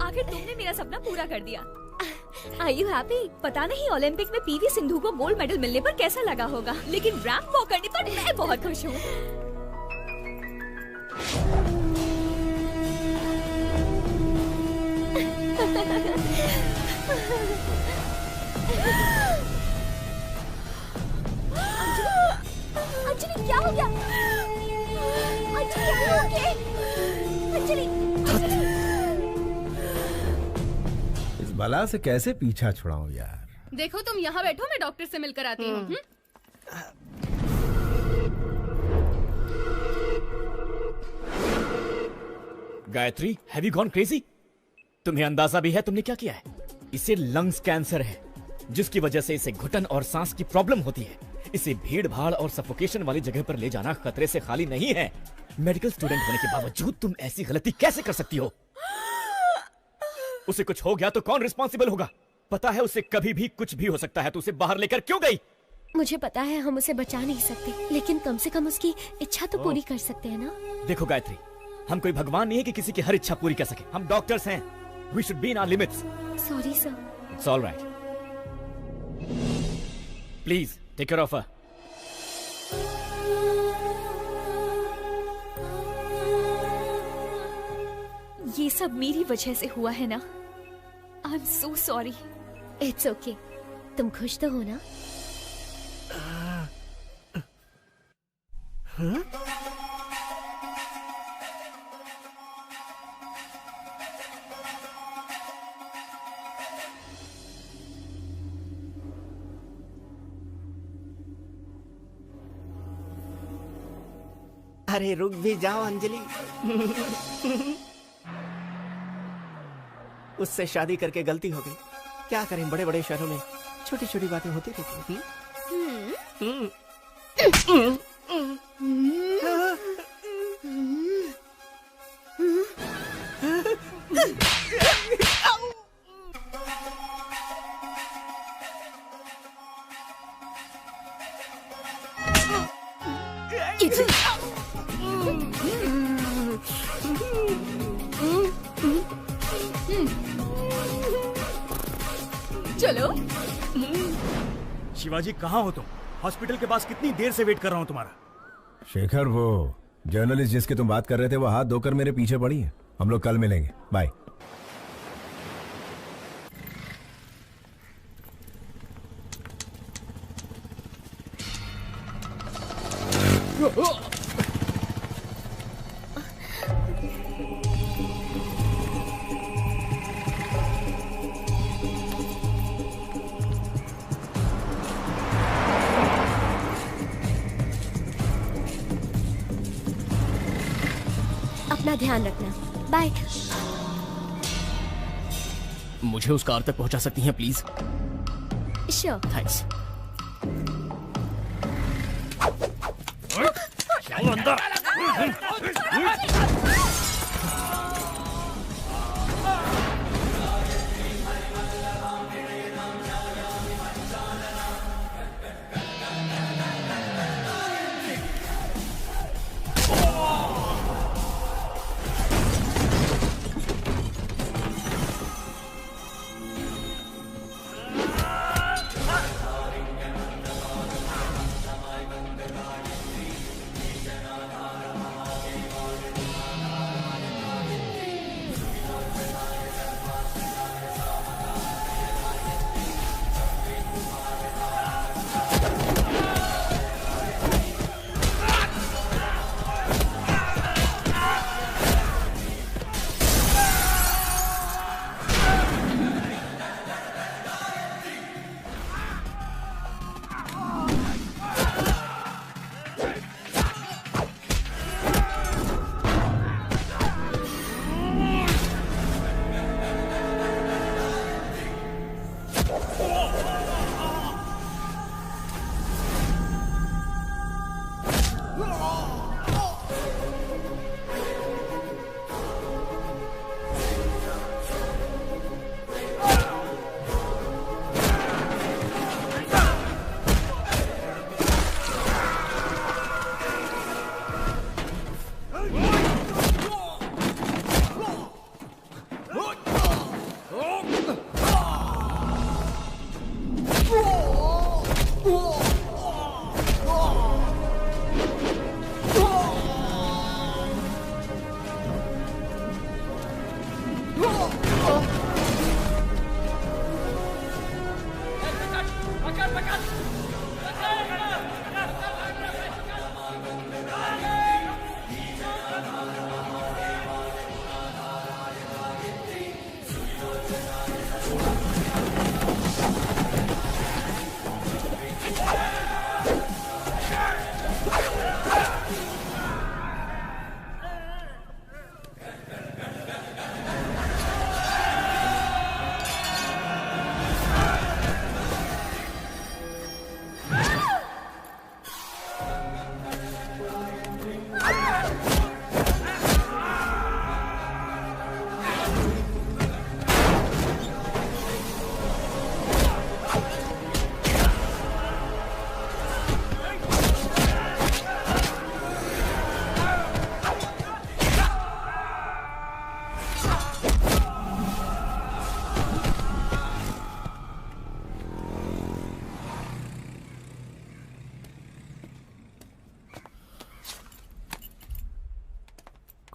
आखिर तुमने मेरा सपना पूरा कर दिया। Are you happy? पता नहीं ओलंपिक में पीवी सिंधु को गोल्ड मेडल मिलने पर कैसा लगा होगा, लेकिन रैंप वॉक करने पर मैं बहुत खुश हूँ। अंजलि क्या हो गया? Anjali are you okay? Anjali इस बला से कैसे पीछा छुड़ाऊं यार। देखो तुम यहाँ बैठो, मैं डॉक्टर से मिलकर आती हूँ। Gayatri, have you gone crazy? तुम्हें अंदाजा भी है तुमने क्या किया है? इसे लंग्स कैंसर है, जिसकी वजह से इसे घुटन और सांस की प्रॉब्लम होती है। इसे भीड़ भाड़ और सफोकेशन वाली जगह पर ले जाना खतरे से खाली नहीं है। मेडिकल स्टूडेंट होने के बावजूद तुम ऐसी गलती कैसे कर सकती हो? उसे कुछ हो गया तो कौन रिस्पॉन्सिबल होगा? पता है उसे कभी भी कुछ भी हो सकता है, तो उसे बाहर लेकर क्यों गई? मुझे पता है हम उसे बचा नहीं सकते, लेकिन कम से कम उसकी इच्छा तो पूरी कर सकते हैं ना। देखो गायत्री, हम कोई भगवान नहीं है कि किसी की हर इच्छा पूरी कर सके। हम डॉक्टर्स हैं। We should be in our limits. Sorry, sir. It's all right. Please, take care of her. ये सब मेरी वजह से हुआ है ना। I'm so sorry. It's okay. तुम खुश तो हो ना? हाँ? अरे रुक भी जाओ अंजलि। उससे शादी करके गलती हो गई। क्या करें, बड़े बड़े शहरों में छोटी छोटी बातें होती रहती हैं। चलो। शिवाजी कहाँ हो तुम? हॉस्पिटल के पास कितनी देर से वेट कर रहा हूँ तुम्हारा। शेखर, वो जर्नलिस्ट जिसकी तुम बात कर रहे थे वो हाथ धोकर मेरे पीछे पड़ी है। हम लोग कल मिलेंगे। बाय। अपना ध्यान रखना। बाय। मुझे उस कार तक पहुंचा सकती हैं प्लीज? श्योर। थैंक्स।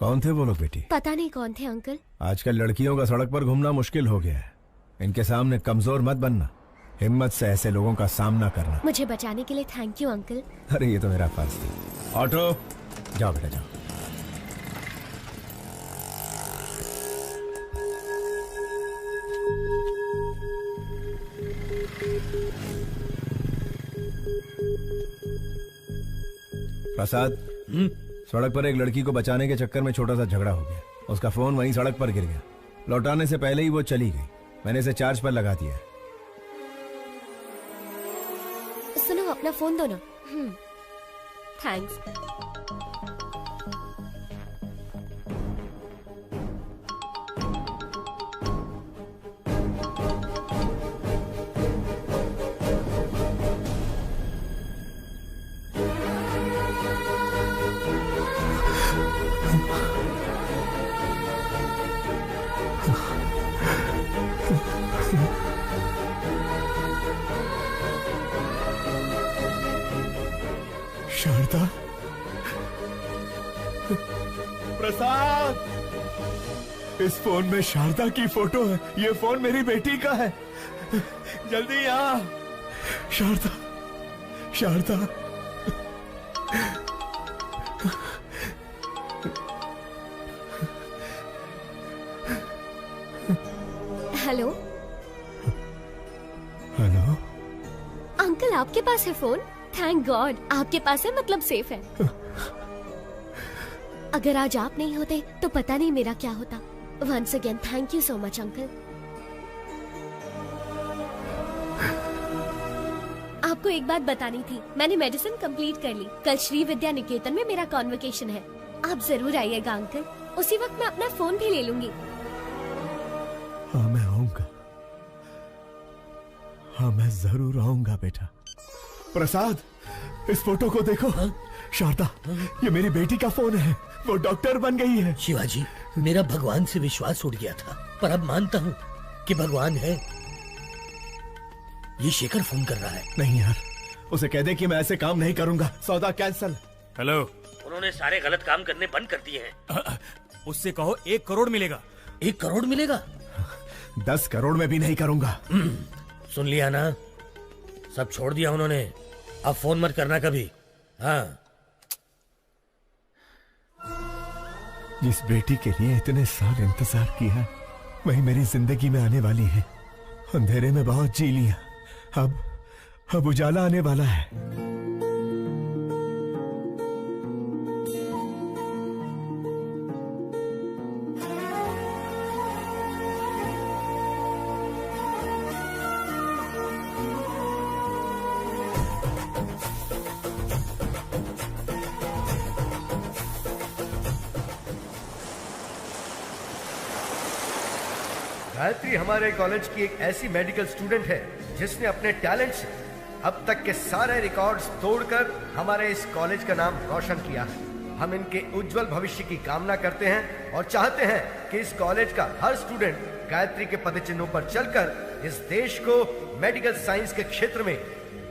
कौन थे वो लोग बेटी? पता नहीं कौन थे अंकल। आजकल लड़कियों का सड़क पर घूमना मुश्किल हो गया है। इनके सामने कमजोर मत बनना, हिम्मत से ऐसे लोगों का सामना करना। मुझे बचाने के लिए थैंक यू अंकल। अरे ये तो मेरा फर्ज था। ऑटो जाओ बेटा जाओ। प्रसाद, सड़क पर एक लड़की को बचाने के चक्कर में छोटा सा झगड़ा हो गया। उसका फोन वहीं सड़क पर गिर गया। लौटाने से पहले ही वो चली गई। मैंने इसे चार्ज पर लगा दिया। सुनो, अपना फोन दो ना। थैंक्स। शारदा, प्रसाद, इस फोन में शारदा की फोटो है। ये फोन मेरी बेटी का है। जल्दी आ। Sharda, Sharda. Hello. Hello uncle, आपके पास है फोन? थैंक गॉड, आपके पास है मतलब सेफ है। अगर आज आप नहीं होते तो पता नहीं मेरा क्या होता। Once again thank you so much uncle. आपको एक बात बतानी थी, मैंने मेडिसिन कंप्लीट कर ली। कल श्री विद्या निकेतन में मेरा कॉन्वोकेशन है। आप जरूर आइएगा अंकल। उसी वक्त मैं अपना फोन भी ले लूंगी। हाँ मैं आऊंगा। हाँ मैं जरूर आऊंगा बेटा। प्रसाद, इस फोटो को देखो। शारदा, ये मेरी बेटी का फोन है। वो डॉक्टर बन गई है। शिवाजी, मेरा भगवान से विश्वास उठ गया था, पर अब मानता हूँ कि भगवान है। ये शेखर फोन कर रहा है। नहीं यार, उसे कह दे कि मैं ऐसे काम नहीं करूंगा। सौदा कैंसल। हेलो। उन्होंने सारे गलत काम करने बंद कर दिए हैं। उससे कहो 1 करोड़ मिलेगा। 1 करोड़ मिलेगा? 10 करोड़ में भी नहीं करूंगा। सुन लिया ना, सब छोड़ दिया उन्होंने। अब फोन मत करना कभी। हाँ। जिस बेटी के लिए इतने साल इंतजार किया, वही मेरी जिंदगी में आने वाली है। अंधेरे में बहुत जी लिया, अब उजाला आने वाला है। गायत्री हमारे कॉलेज की एक ऐसी मेडिकल स्टूडेंट है जिसने अपने टैलेंट से अब तक के सारे रिकॉर्ड्स तोड़कर हमारे इस कॉलेज का नाम रोशन किया है। हम इनके उज्जवल भविष्य की कामना करते हैं और चाहते हैं कि इस कॉलेज का हर स्टूडेंट गायत्री के पदचिन्हों पर चलकर इस देश को मेडिकल साइंस के क्षेत्र में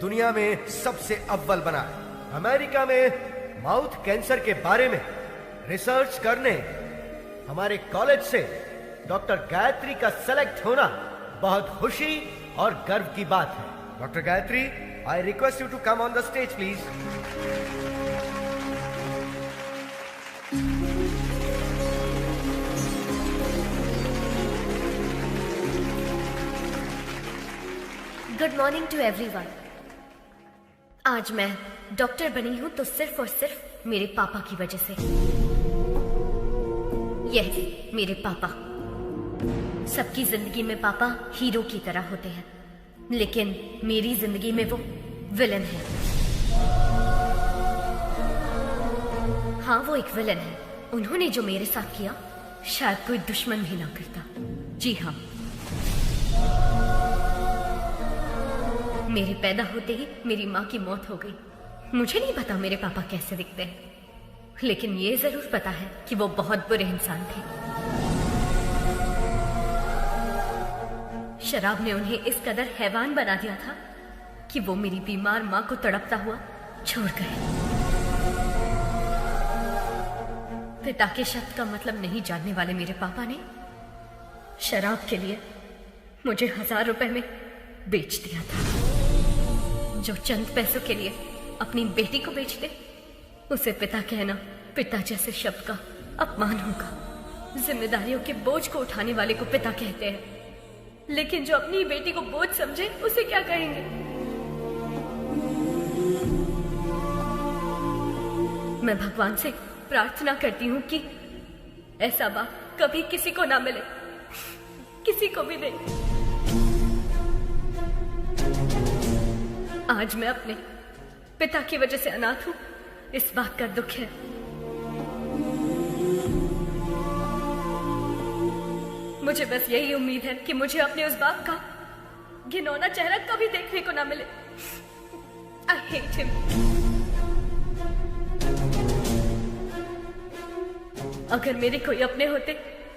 दुनिया में सबसे अव्वल बनाए। अमेरिका में माउथ कैंसर के बारे में रिसर्च करने हमारे कॉलेज से डॉक्टर गायत्री का सेलेक्ट होना बहुत खुशी और गर्व की बात है। Doctor Gayatri, I request you to come on the stage please. Good morning to everyone. आज मैं डॉक्टर बनी हूं तो सिर्फ और सिर्फ मेरे पापा की वजह से। यह मेरे पापा। सबकी जिंदगी में पापा हीरो की तरह होते हैं, लेकिन मेरी जिंदगी में वो विलन है। हाँ, वो एक विलन है। उन्होंने जो मेरे साथ किया शायद कोई दुश्मन भी ना करता। जी हाँ, मेरे पैदा होते ही मेरी माँ की मौत हो गई। मुझे नहीं पता मेरे पापा कैसे दिखते हैं, लेकिन ये जरूर पता है कि वो बहुत बुरे इंसान थे। शराब ने उन्हें इस कदर हैवान बना दिया था कि वो मेरी बीमार माँ को तड़पता हुआ छोड़ गए। पिता के शब्द का मतलब नहीं जानने वाले मेरे पापा ने शराब के लिए मुझे 1000 रुपए में बेच दिया था। जो चंद पैसों के लिए अपनी बेटी को बेच दे उसे पिता कहना पिता जैसे शब्द का अपमान होगा। जिम्मेदारियों के बोझ को उठाने वाले को पिता कहते हैं, लेकिन जो अपनी बेटी को बोझ समझे उसे क्या कहेंगे? मैं भगवान से प्रार्थना करती हूँ कि ऐसा बाप कभी किसी को ना मिले, किसी को भी नहीं। आज मैं अपने पिता की वजह से अनाथ हूँ, इस बात का दुख है। मुझे बस यही उम्मीद है कि मुझे अपने उस बाप का घिनौना चेहरा कभी देखने को ना मिले। I hate him. अगर मेरे कोई अपने होते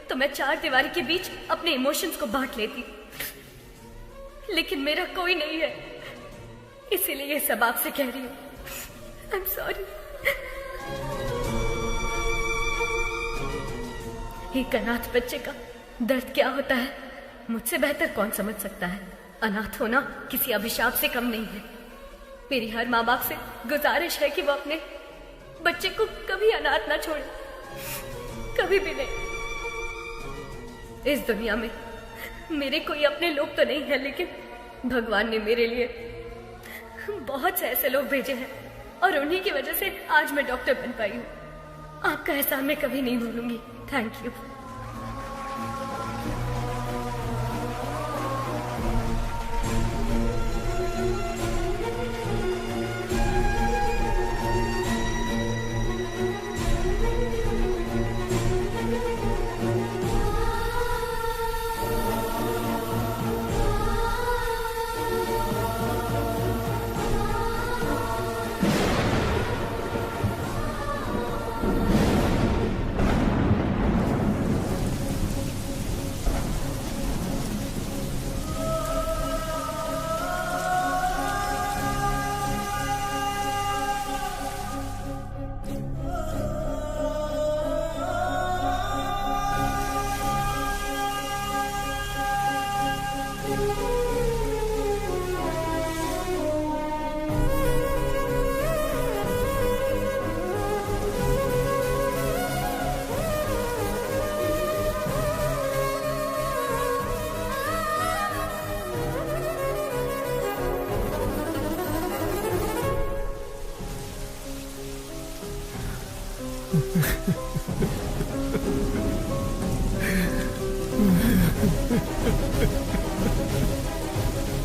तो मैं 4 दीवारी के बीच अपने इमोशंस को बांट लेती, लेकिन मेरा कोई नहीं है, इसीलिए ये सब आपसे कह रही हूँ। I'm sorry. एक अनाथ बच्चे का दर्द क्या होता है मुझसे बेहतर कौन समझ सकता है। अनाथ होना किसी अभिशाप से कम नहीं है। मेरी हर माँ बाप से गुजारिश है कि वो अपने बच्चे को कभी अनाथ ना छोड़े, कभी भी नहीं। इस दुनिया में मेरे कोई अपने लोग तो नहीं है, लेकिन भगवान ने मेरे लिए बहुत से ऐसे लोग भेजे हैं और उन्हीं की वजह से आज मैं डॉक्टर बन पाई हूँ। आपका एहसान मैं कभी नहीं भूलूंगी। Thank you.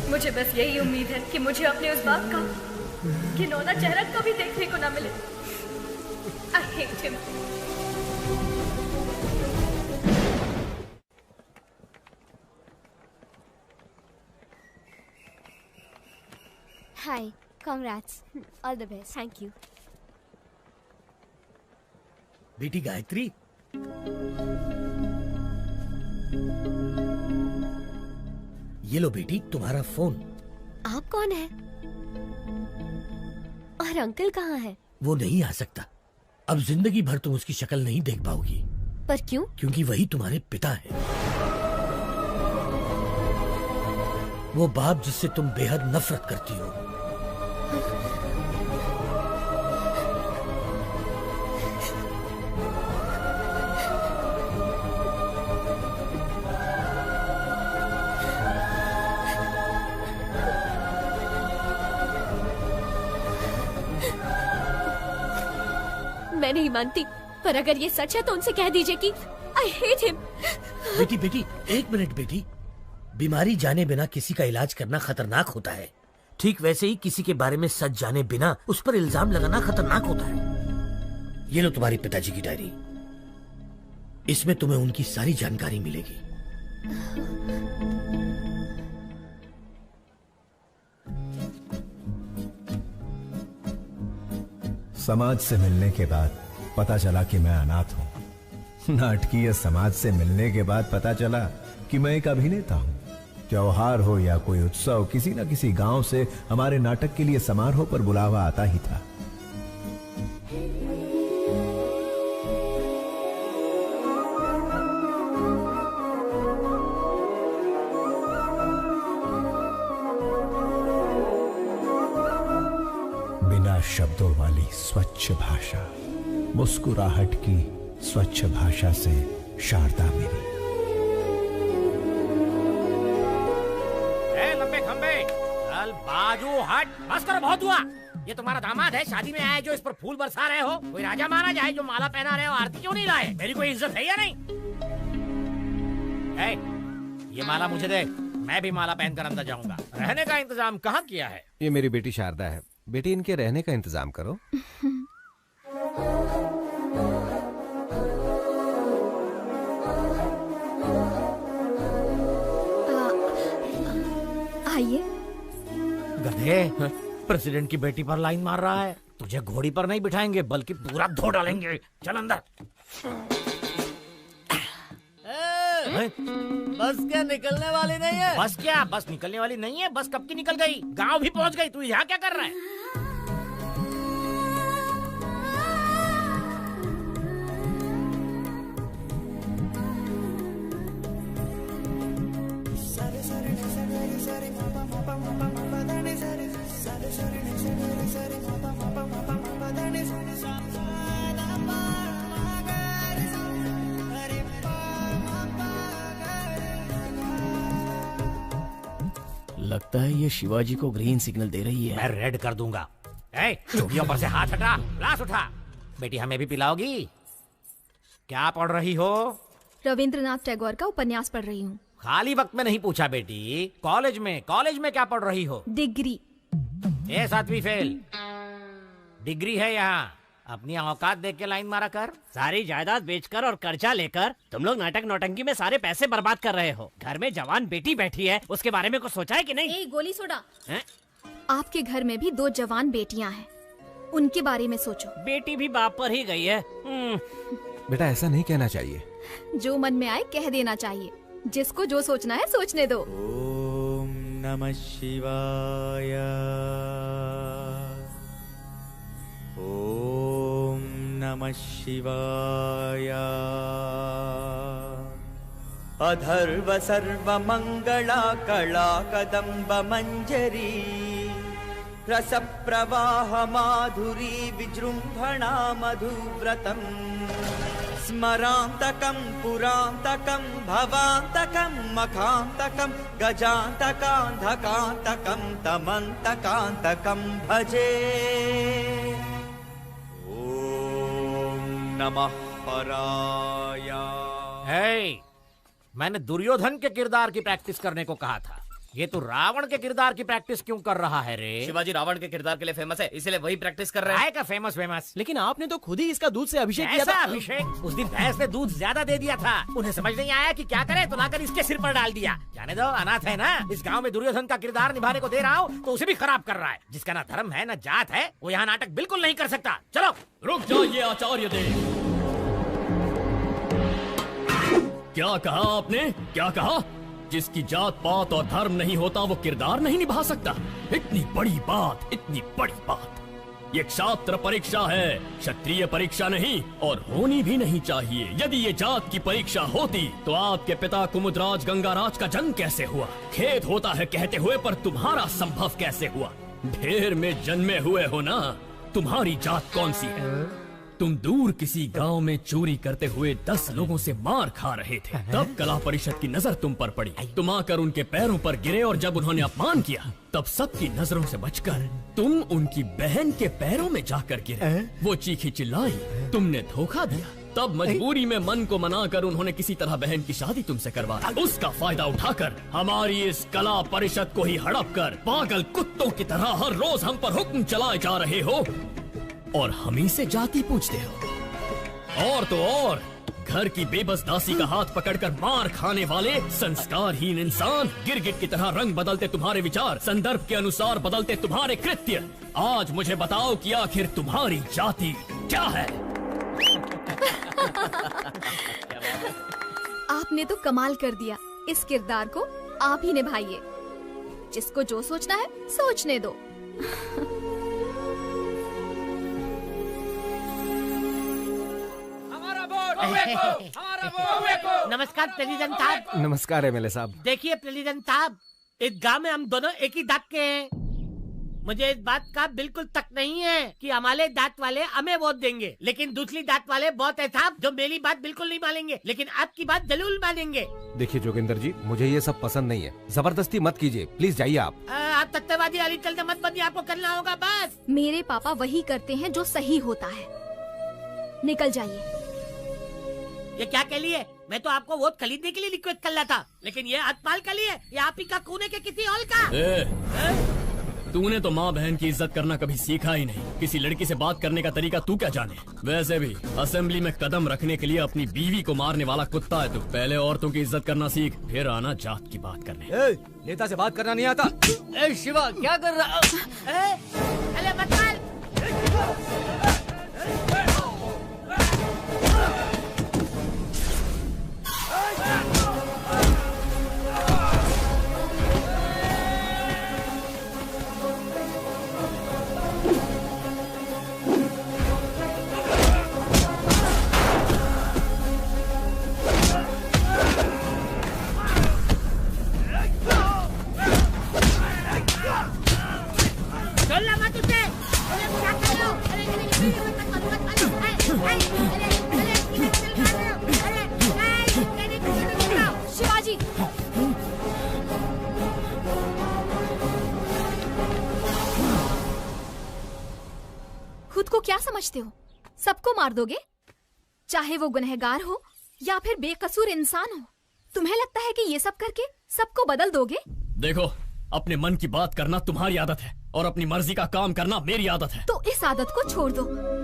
मुझे बस यही उम्मीद है कि मुझे अपने उस बाप का घिनौना चेहरा कभी देखने को ना मिले। I hate him. Hi, congrats. All the best. Thank you. बेटी गायत्री, ये लो बेटी तुम्हारा फोन। आप कौन है? और अंकल कहाँ है? वो नहीं आ सकता। अब जिंदगी भर तुम उसकी शक्ल नहीं देख पाओगी। पर क्यों? क्योंकि वही तुम्हारे पिता है, वो बाप जिससे तुम बेहद नफरत करती हो। मैं नहीं मानती, पर अगर ये सच है तो उनसे कह दीजिए कि I hate him. बेटी बेटी एक मिनट बेटी, बीमारी जाने बिना किसी का इलाज करना खतरनाक होता है। ठीक वैसे ही किसी के बारे में सच जाने बिना उस पर इल्जाम लगाना खतरनाक होता है। ये लो तुम्हारे पिताजी की डायरी, इसमें तुम्हें उनकी सारी जानकारी मिलेगी। समाज से मिलने के बाद पता चला कि मैं अनाथ हूं। नाटकीय समाज से मिलने के बाद पता चला कि मैं एक अभिनेता हूं। त्योहार हो या कोई उत्सव, किसी न किसी गांव से हमारे नाटक के लिए समारोह पर बुलावा आता ही था। शब्दों वाली स्वच्छ भाषा, मुस्कुराहट की स्वच्छ भाषा से शारदा मेरी। लंबे खंबे चल बाजू हट, बस कर, बहुत हुआ। ये तुम्हारा दामाद है, शादी में आए जो इस पर फूल बरसा रहे हो? कोई राजा महाराजा है जो माला पहना रहे हो? आरती क्यों नहीं लाए? मेरी कोई इज्जत है या नहीं? ये माला मुझे दे, मैं भी माला पहनकर अंदर जाऊंगा। रहने का इंतजाम कहाँ किया है? ये मेरी बेटी शारदा है। बेटी, इनके रहने का इंतजाम करो। आइए। गधे, प्रेसिडेंट की बेटी पर लाइन मार रहा है। तुझे घोड़ी पर नहीं बिठाएंगे बल्कि पूरा धो डालेंगे। चल अंदर। बस क्या निकलने वाली नहीं है? बस क्या? बस निकलने वाली नहीं है? बस कब की निकल गई, गांव भी पहुंच गई। तू यहाँ क्या कर रहा है? लगता है ये शिवाजी को ग्रीन सिग्नल दे रही है। मैं रेड कर दूंगा। चूड़ियों पर से हाथ हटा, ग्लास उठा। बेटी, हमें भी पिलाओगी? क्या पढ़ रही हो? रविंद्रनाथ टैगोर का उपन्यास पढ़ रही हूँ। खाली वक्त में नहीं पूछा बेटी। कॉलेज में क्या पढ़ रही हो? डिग्री। 7वीं फेल। डिग्री है यहाँ। अपनी औकात देख के लाइन मारा कर। सारी जायदाद बेचकर और कर्जा लेकर तुम लोग नाटक नौटंकी में सारे पैसे बर्बाद कर रहे हो। घर में जवान बेटी बैठी है, उसके बारे में कुछ सोचा है कि नहीं? गोली सोडा। आपके घर में भी 2 जवान बेटियां हैं, उनके बारे में सोचो। बेटी भी बाप पर ही गई है। बेटा, ऐसा नहीं कहना चाहिए। जो मन में आए कह देना चाहिए। जिसको जो सोचना है सोचने दो। ओम नमः शिवाय। ओम नमः शिवाय। अधर्व सर्व मंगला कला कदम्ब मंजरी रस प्रवाह माधुरी विजृंभणा मधुव्रतम् स्मरांतकं पुरांतकं भवांतकं मखांतकं गजांतकांधकांतकं तमंतकांतकं भजे। ओम नमः पराय। मैंने दुर्योधन के किरदार की प्रैक्टिस करने को कहा था। ये तो रावण के किरदार की प्रैक्टिस क्यों कर रहा है रे? शिवाजी रावण के किरदार के लिए फेमस है, इसलिए वही प्रैक्टिस कर रहे हैं। का फेमस। लेकिन आपने तो खुद ही इसका दूध से अभिषेक किया था। अभिषेक? उस दिन भैंस ने दूध ज्यादा दे दिया था। उन्हें समझ नहीं आया कि क्या करे, तो लाकर इसके सिर पर डाल दिया। जाने दो, अनाथ है ना। इस गांव में दुर्योधन का किरदार निभाने को दे रहा हूँ तो उसे भी खराब कर रहा है। जिसका ना धर्म है ना जात है, वो यहाँ नाटक बिल्कुल नहीं कर सकता। चलो। रुक जाइए आचार्य देव। क्या कहा आपने? क्या कहा? जिसकी जात पात और धर्म नहीं होता वो किरदार नहीं निभा सकता? इतनी बड़ी बात, इतनी बड़ी बात। ये क्षात्र परीक्षा है, क्षत्रिय परीक्षा नहीं, और होनी भी नहीं चाहिए। यदि ये जात की परीक्षा होती तो आपके पिता कुमुदराज गंगाराज का जन्म कैसे हुआ? खेद होता है कहते हुए, पर तुम्हारा संभव कैसे हुआ? ढेर में जन्मे हुए हो ना। तुम्हारी जात कौन सी है? तुम दूर किसी गांव में चोरी करते हुए 10 लोगों से मार खा रहे थे। तब कला परिषद की नजर तुम पर पड़ी। तुम आकर उनके पैरों पर गिरे और जब उन्होंने अपमान किया तब सबकी नजरों से बचकर तुम उनकी बहन के पैरों में जाकर गिरे। वो चीखी चिल्लाई, तुमने धोखा दिया। तब मजबूरी में मन को मनाकर उन्होंने किसी तरह बहन की शादी तुमसे करवा दी। उसका फायदा उठाकर हमारी इस कला परिषद को ही हड़प कर पागल कुत्तों की तरह हर रोज हम पर हुक्म चलाए जा रहे हो और हम ही से जाति पूछते हो। और तो और घर की बेबस दासी का हाथ पकड़कर मार खाने वाले संस्कारहीन इंसान, गिरगिट की तरह रंग बदलते तुम्हारे विचार, संदर्भ के अनुसार बदलते तुम्हारे कृत्य। आज मुझे बताओ कि आखिर तुम्हारी जाति क्या है? आपने तो कमाल कर दिया। इस किरदार को आप ही निभाइए। जिसको जो सोचना है सोचने दो। नमस्कार प्रेसिडेंट साहब। नमस्कार एमएलए साहब। देखिए प्रेसिडेंट साहब, इस गांव में हम दोनों एक ही दाग के हैं। मुझे इस बात का बिल्कुल तक नहीं है कि हमारे दांत वाले हमें वोट देंगे, लेकिन दूसरी दांत वाले बहुत है साहब जो मेरी बात बिल्कुल नहीं मानेंगे, लेकिन आपकी बात जरूर मानेंगे। देखिए जोगिंदर जी, मुझे ये सब पसंद नहीं है, जबरदस्ती मत कीजिए, प्लीज जाइए आप। आप सत्यवादी अली चलते मत बनिए, आपको करना होगा बस। मेरे पापा वही करते हैं जो सही होता है। निकल जाइए। ये क्या के लिए? मैं तो आपको वोट खरीदने के लिए रिक्वेस्ट कर रहा था, लेकिन ये हतपाल के लिए या आप ही का कूने के किसी और का? तूने तो माँ बहन की इज्जत करना कभी सीखा ही नहीं। किसी लड़की से बात करने का तरीका तू क्या जाने? वैसे भी असेंबली में कदम रखने के लिए अपनी बीवी को मारने वाला कुत्ता है तू। पहले औरतों की इज्जत करना सीख, फिर आना जात की बात करने। नेता से बात करना नहीं आता। शिवा क्या कर रहा? अरे बता। शिवाजी, खुद को क्या समझते हो? सबको मार दोगे, चाहे वो गुनहगार हो या फिर बेकसूर इंसान हो। तुम्हें लगता है कि ये सब करके सबको बदल दोगे? देखो, अपने मन की बात करना तुम्हारी आदत है और अपनी मर्जी का काम करना मेरी आदत है। तो इस आदत को छोड़ दो।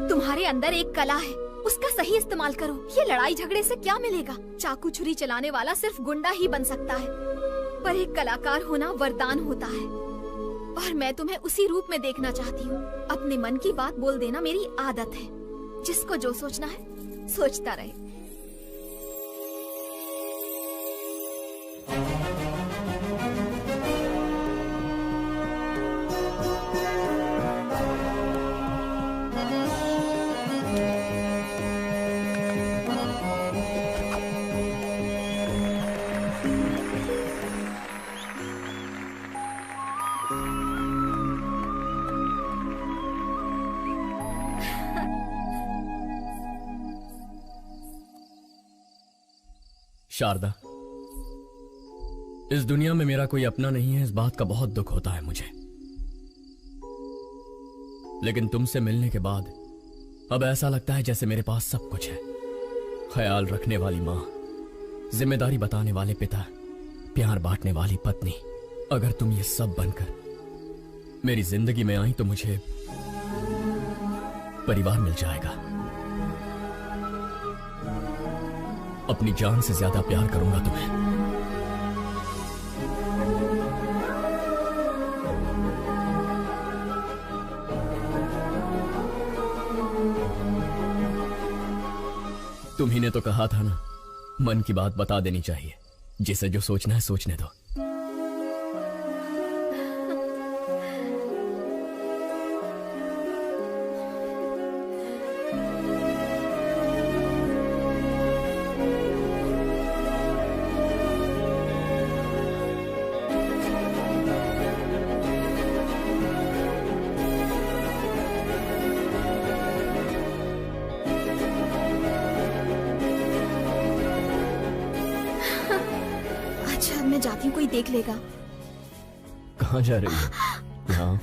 तुम्हारे अंदर एक कला है, उसका सही इस्तेमाल करो। ये लड़ाई झगड़े से क्या मिलेगा? चाकू छुरी चलाने वाला सिर्फ गुंडा ही बन सकता है, पर एक कलाकार होना वरदान होता है, और मैं तुम्हें उसी रूप में देखना चाहती हूँ। अपने मन की बात बोल देना मेरी आदत है। जिसको जो सोचना है सोचता रहे। शारदा, इस दुनिया में मेरा कोई अपना नहीं है, इस बात का बहुत दुख होता है मुझे। लेकिन तुमसे मिलने के बाद अब ऐसा लगता है जैसे मेरे पास सब कुछ है। ख्याल रखने वाली माँ, जिम्मेदारी बताने वाले पिता, प्यार बांटने वाली पत्नी। अगर तुम ये सब बनकर मेरी जिंदगी में आई तो मुझे परिवार मिल जाएगा। अपनी जान से ज्यादा प्यार करूंगा तुम्हें। तुम्ही ने तो कहा था ना, मन की बात बता देनी चाहिए। जिसे जो सोचना है सोचने दो। जाती हूँ, कोई देख लेगा। कहाँ जा रही है? यहाँ।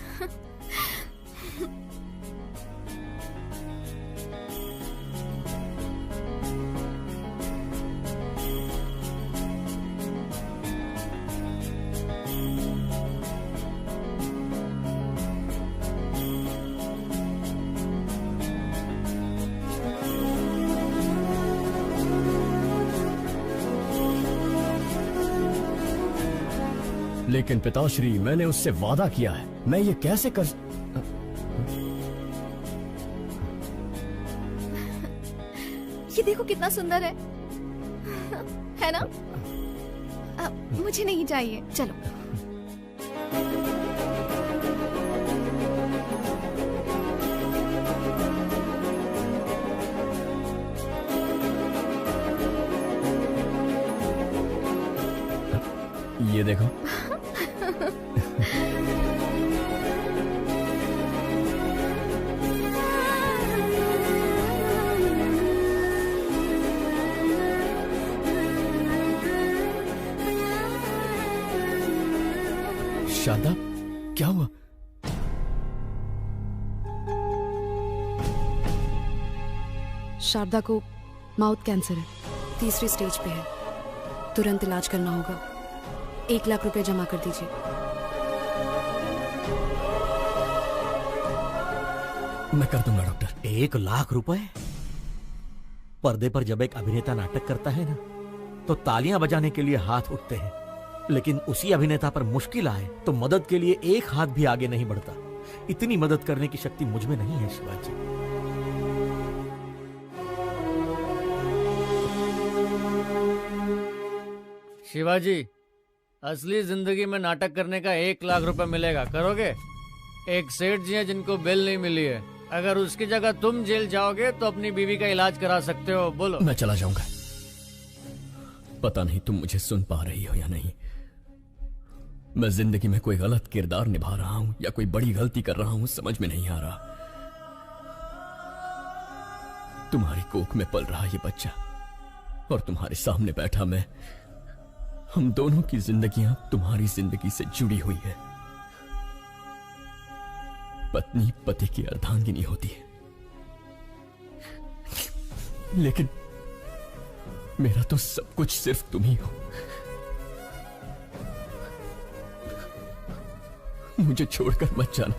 लेकिन पिताश्री, मैंने उससे वादा किया है, मैं ये कैसे कर... ये देखो कितना सुंदर है ना? मुझे नहीं चाहिए, चलो। ये देखो। शारदा, क्या हुआ? शारदा को माउथ कैंसर है, 3री स्टेज पे है। तुरंत इलाज करना होगा। 1 लाख रुपए जमा कर दीजिए। मैं कर दूंगा डॉक्टर। 1 लाख रुपए? पर्दे पर जब एक अभिनेता नाटक करता है ना, तो तालियां बजाने के लिए हाथ उठते हैं, लेकिन उसी अभिनेता पर मुश्किल आए तो मदद के लिए एक हाथ भी आगे नहीं बढ़ता। इतनी मदद करने की शक्ति मुझ में नहीं है शिवाजी। शिवाजी, असली जिंदगी में नाटक करने का 1 लाख रुपए मिलेगा, करोगे? एक सेठ जी हैं जिनको बेल नहीं मिली है। अगर उसकी जगह तुम जेल जाओगे तो अपनी बीवी का इलाज करा सकते हो। बोलो। मैं चला जाऊंगा। पता नहीं तुम मुझे सुन पा रही हो या नहीं। मैं जिंदगी में कोई गलत किरदार निभा रहा हूं या कोई बड़ी गलती कर रहा हूं, समझ में नहीं आ रहा। तुम्हारी कोख में पल रहा ये बच्चा और तुम्हारे सामने बैठा मैं, हम दोनों की जिंदगियां तुम्हारी जिंदगी से जुड़ी हुई है। पत्नी पति की अर्धांगिनी होती है, लेकिन मेरा तो सब कुछ सिर्फ तुम ही हो। मुझे छोड़कर मत जाना,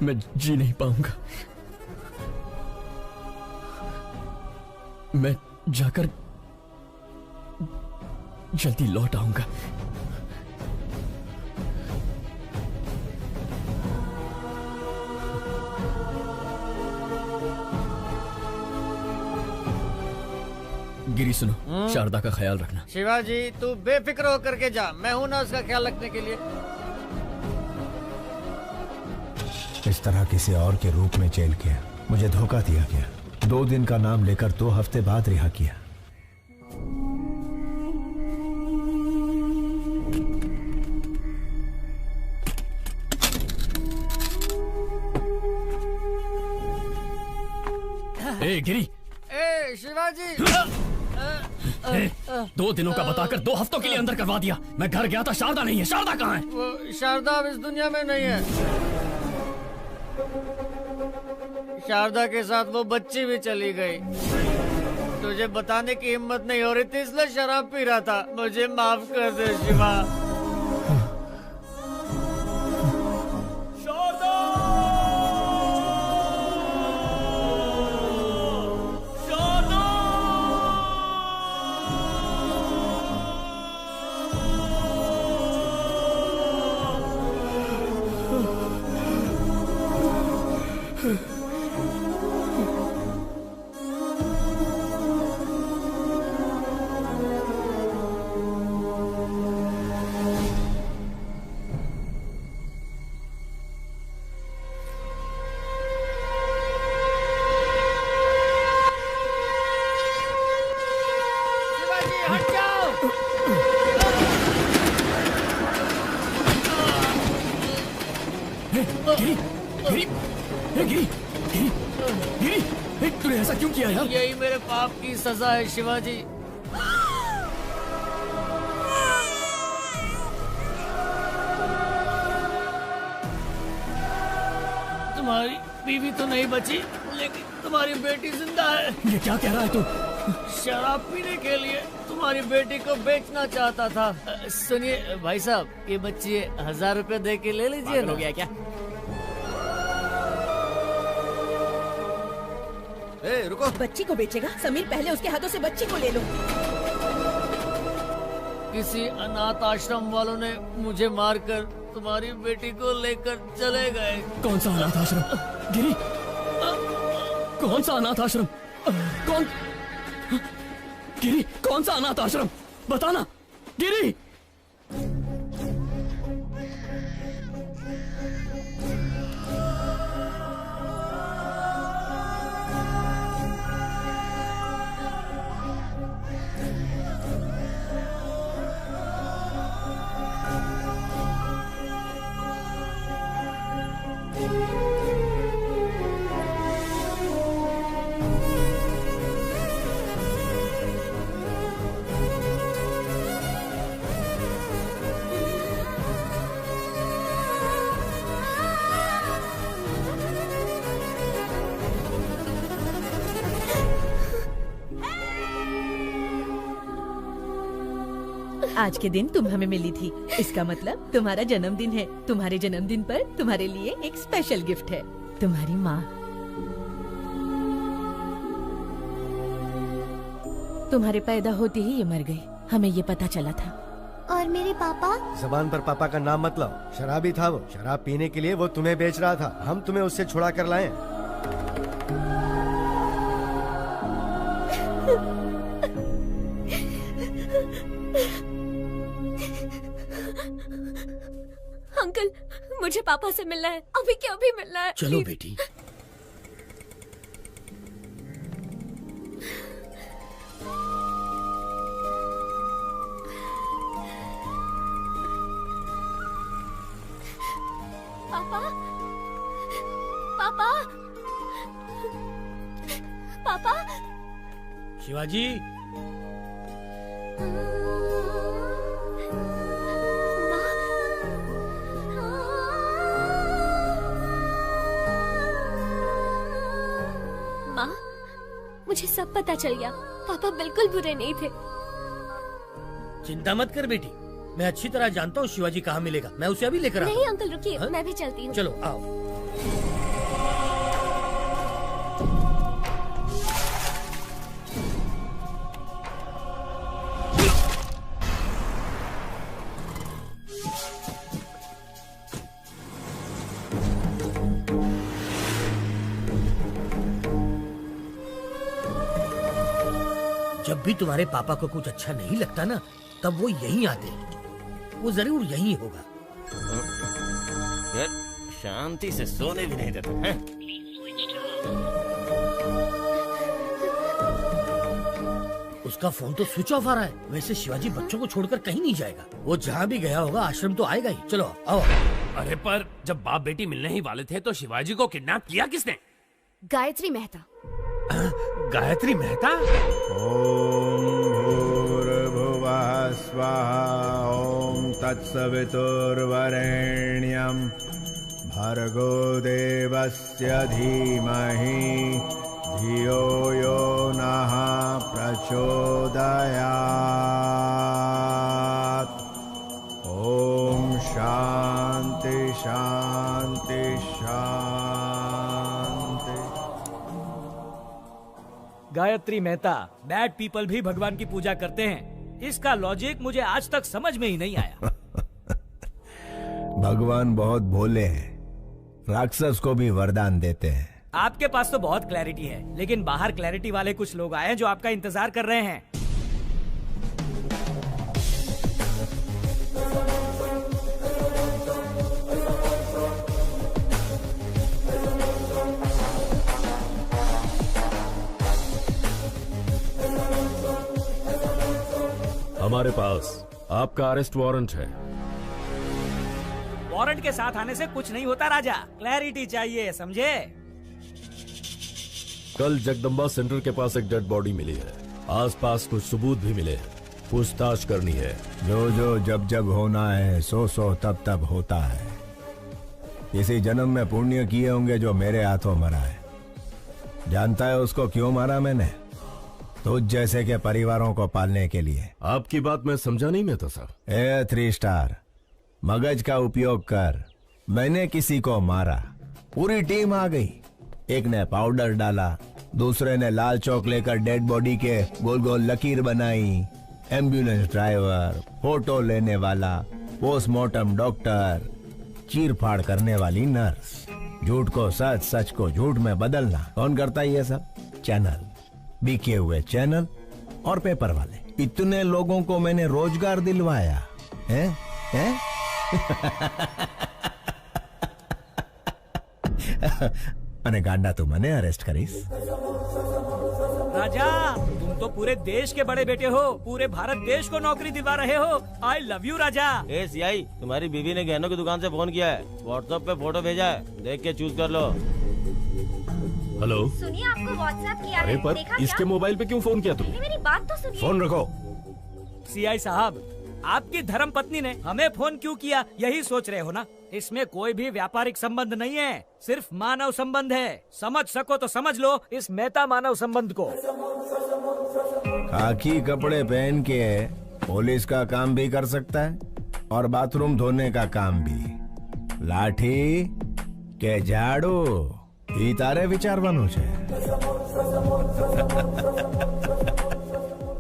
मैं जी नहीं पाऊंगा। मैं जाकर जल्दी लौट आऊंगा। गिरी सुनो, शारदा का ख्याल रखना। शिवाजी, तू बेफिक्र होकर के जा, मैं हूं ना उसका ख्याल रखने के लिए। इस तरह किसी और के रूप में जेल किया, मुझे धोखा दिया गया। 2 दिन का नाम लेकर 2 हफ्ते बाद रिहा किया। ए गिरी, ए शिवाजी, 2 दिनों का बताकर 2 हफ्तों के लिए अंदर करवा दिया। मैं घर गया था, शारदा नहीं है। शारदा कहाँ है? वो शारदा अब इस दुनिया में नहीं है। शारदा के साथ वो बच्ची भी चली गई। तुझे बताने की हिम्मत नहीं हो रही थी, इसलिए शराब पी रहा था। मुझे माफ कर दे शिवा। तूने ऐसा क्यों किया यार? यही मेरे पाप की सजा है शिवाजी। तुम्हारी बीवी तो नहीं बची, लेकिन तुम्हारी बेटी जिंदा है। ये क्या कह रहा है तू? शराब पीने के लिए तुम्हारी बेटी को बेचना चाहता था। सुनिए भाई साहब, ये बच्ची 1000 रुपए दे के ले लीजिए। हो गया क्या? रुको। बच्ची को बेचेगा? समीर, पहले उसके हाथों से बच्ची को ले लो। किसी अनाथ आश्रम वालों ने मुझे मारकर तुम्हारी बेटी को लेकर चले गए। कौन सा अनाथ आश्रम? गिरी, कौन सा अनाथ आश्रम? कौन? गिरी, कौन सा अनाथ आश्रम? बताना गिरी। आज के दिन तुम हमें मिली थी, इसका मतलब तुम्हारा जन्मदिन है। तुम्हारे जन्मदिन पर तुम्हारे लिए एक स्पेशल गिफ्ट है, तुम्हारी माँ। तुम्हारे पैदा होते ही ये मर गई, हमें ये पता चला था। और मेरे पापा? जबान पर पापा का नाम मत लाओ, शराबी था वो। शराब पीने के लिए वो तुम्हें बेच रहा था, हम तुम्हें उससे छुड़ा कर लाए। अंकल, मुझे पापा से मिलना है, अभी के अभी मिलना है। चलो बेटी। पापा, पापा, पापा। शिवाजी, माँ, मुझे सब पता चल गया। पापा बिल्कुल बुरे नहीं थे। चिंता मत कर बेटी, मैं अच्छी तरह जानता हूँ शिवाजी कहाँ मिलेगा। मैं उसे अभी लेकर आता हूँ। नहीं अंकल रुकिए, मैं भी चलती हूँ। चलो आओ। जब भी तुम्हारे पापा को कुछ अच्छा नहीं लगता ना, तब वो यहीं आते हैं। वो जरूर यहीं होगा। यार, शांति से सोने भी नहीं देते हैं। उसका फोन तो स्विच ऑफ आ रहा है। वैसे शिवाजी बच्चों को छोड़कर कहीं नहीं जाएगा। वो जहाँ भी गया होगा आश्रम तो आएगा ही। चलो आओ। अरे पर जब बाप बेटी मिलने ही वाले थे तो शिवाजी को किडनैप किया किसने? गायत्री मेहता। गायत्री मेहता? ओम भूर्भुवः स्वाहा ओम तत्सवितुर्वरेण्यं भर्गो देवस्य धीमहि धियो यो नः प्रचोदयात्। ओम शांति शांति शांति। गायत्री मेहता, बैड पीपल भी भगवान की पूजा करते हैं। इसका लॉजिक मुझे आज तक समझ में ही नहीं आया। भगवान बहुत भोले हैं, राक्षस को भी वरदान देते हैं। आपके पास तो बहुत क्लैरिटी है, लेकिन बाहर क्लैरिटी वाले कुछ लोग आए हैं जो आपका इंतजार कर रहे हैं। हमारे पास आपका अरेस्ट वारंट है। वारंट के साथ आने से कुछ नहीं होता राजा, क्लैरिटी चाहिए, समझे? कल जगदम्बा सेंटर के पास एक डेड बॉडी मिली है। आसपास कुछ सबूत भी मिले हैं, पूछताछ करनी है। जो जो जब जब होना है, सो सो तब तब होता है। इसी जन्म में पुण्य किए होंगे जो मेरे हाथों मरा है। जानता है उसको क्यों मारा मैंने? तुझ जैसे के परिवारों को पालने के लिए। आपकी बात मैं समझा नहीं में तो सर। 3 स्टार, मगज का उपयोग कर। मैंने किसी को मारा, पूरी टीम आ गई। एक ने पाउडर डाला, दूसरे ने लाल चौक लेकर डेड बॉडी के गोल गोल लकीर बनाई। एम्बुलेंस ड्राइवर, फोटो लेने वाला, पोस्टमार्टम डॉक्टर, चीर फाड़ करने वाली नर्स। झूठ को सच, सच को झूठ में बदलना कौन करता है ये सब? चैनल, बिके हुए चैनल और पेपर वाले। इतने लोगों को मैंने रोजगार दिलवाया है? અને ગાંડા તું મને અરેસ્ટ કરીશ? राजा, तुम तो पूरे देश के बड़े बेटे हो, पूरे भारत देश को नौकरी दिलवा रहे हो। आई love you Raja. A CI, तुम्हारी बीवी ने गहनों की दुकान से फोन किया है, व्हाट्सएप पे फोटो भेजा है, देख के चूज कर लो। हेलो, सुनिए, आपको व्हाट्सएप किया अरे है, पर देखा इसके क्या? मोबाइल पे क्यों फोन किया तुमने? मेरी बात तो सुनिए। फोन रखो। सीआई साहब, आपकी धर्म पत्नी ने हमें फोन क्यों किया, यही सोच रहे हो ना? इसमें कोई भी व्यापारिक संबंध नहीं है, सिर्फ मानव संबंध है। समझ सको तो समझ लो इस मेहता मानव संबंध को। खाकी कपड़े पहन के पुलिस का काम भी कर सकता है और बाथरूम धोने का काम भी। लाठी के झाड़ू ई तारे विचारવાનું છે।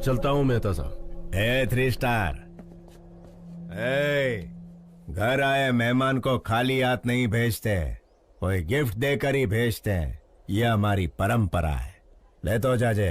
चलता हूँ मेहता साहब। ए 3 स्टार, घर आए मेहमान को खाली हाथ नहीं भेजते, कोई गिफ्ट देकर ही भेजते हैं। यह हमारी परंपरा है। ले तो जाजे।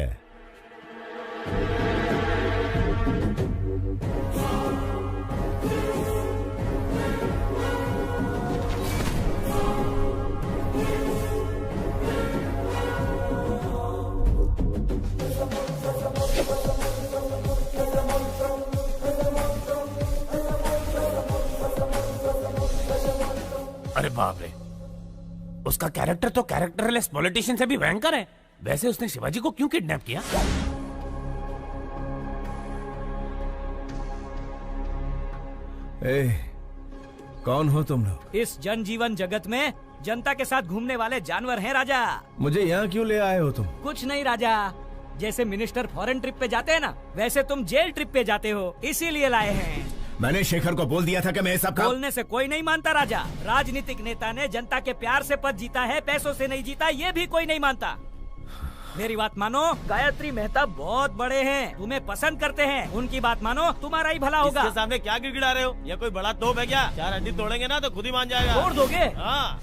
अरे बाप रे, उसका कैरेक्टर तो कैरेक्टरलेस पॉलिटिशियन से भी भयंकर है। वैसे उसने शिवाजी को क्यों किडनैप किया? कौन हो तुम लोग? इस जनजीवन जगत में जनता के साथ घूमने वाले जानवर हैं राजा। मुझे यहाँ क्यों ले आए हो तुम? कुछ नहीं राजा, जैसे मिनिस्टर फॉरेन ट्रिप पे जाते हैं ना, वैसे तुम जेल ट्रिप पे जाते हो, इसीलिए लाए हैं। मैंने शेखर को बोल दिया था कि मैं सब काम... बोलने से कोई नहीं मानता राजा। राजनीतिक नेता ने जनता के प्यार से पद जीता है, पैसों से नहीं जीता, ये भी कोई नहीं मानता। मेरी बात मानो, गायत्री मेहता बहुत बड़े हैं, तुम्हें पसंद करते हैं, उनकी बात मानो, तुम्हारा ही भला होगा। इसके सामने क्या गिड़गिड़ा रहे हो? ये कोई बड़ा तोप है क्या? 4 हड्डी तोड़ेंगे ना तो खुद ही मान जाएगा। तोड़ दोगे? हाँ।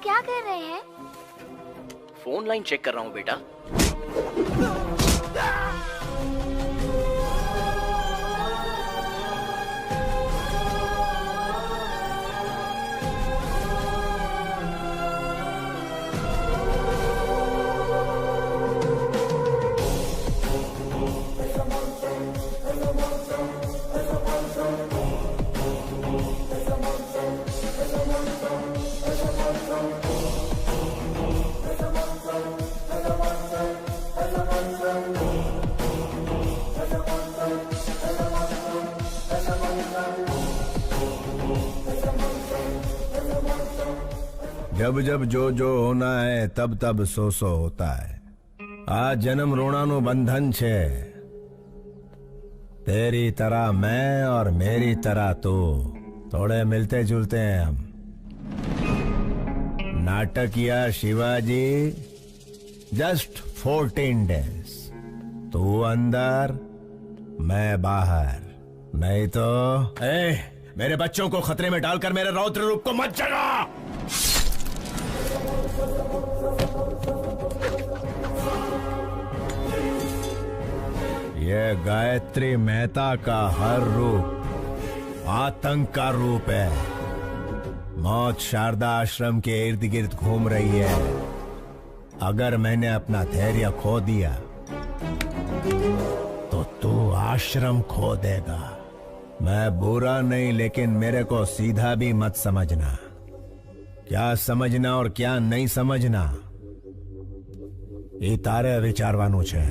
क्या कर रहे हैं? फोन लाइन चेक कर रहा हूँ बेटा। जब जब जो जो होना है तब तब सो सो होता है। आज जन्म रोणानु बंधन छे। तेरी तरह मैं और मेरी तरह तू, थोड़े मिलते जुलते हैं हम। नाटकिया शिवाजी, जस्ट 14 डेज। तू अंदर, मैं बाहर। नहीं तो मेरे बच्चों को खतरे में डालकर मेरे रौद्र रूप को मत जगा। यह गायत्री मेहता का हर रूप आतंक का रूप है। मौत शारदा आश्रम के इर्द गिर्द घूम रही है। अगर मैंने अपना धैर्य खो दिया तो तू आश्रम खो देगा। मैं बुरा नहीं, लेकिन मेरे को सीधा भी मत समझना। क्या समझना और क्या नहीं समझना ये तारे विचारवानु छे।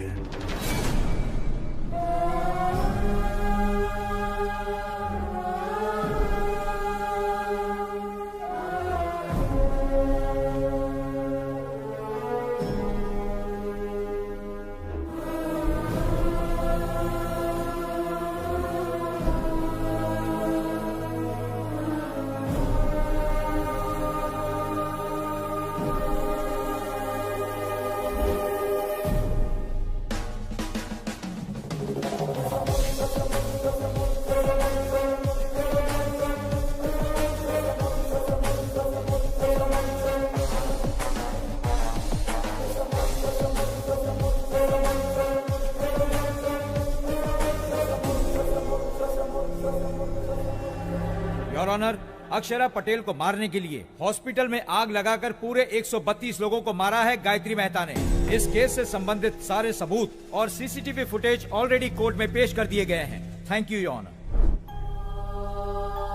योर ऑनर, अक्षरा पटेल को मारने के लिए हॉस्पिटल में आग लगाकर पूरे 132 लोगों को मारा है गायत्री मेहता ने। इस केस से संबंधित सारे सबूत और सीसीटीवी फुटेज ऑलरेडी कोर्ट में पेश कर दिए गए हैं। Thank you your honour.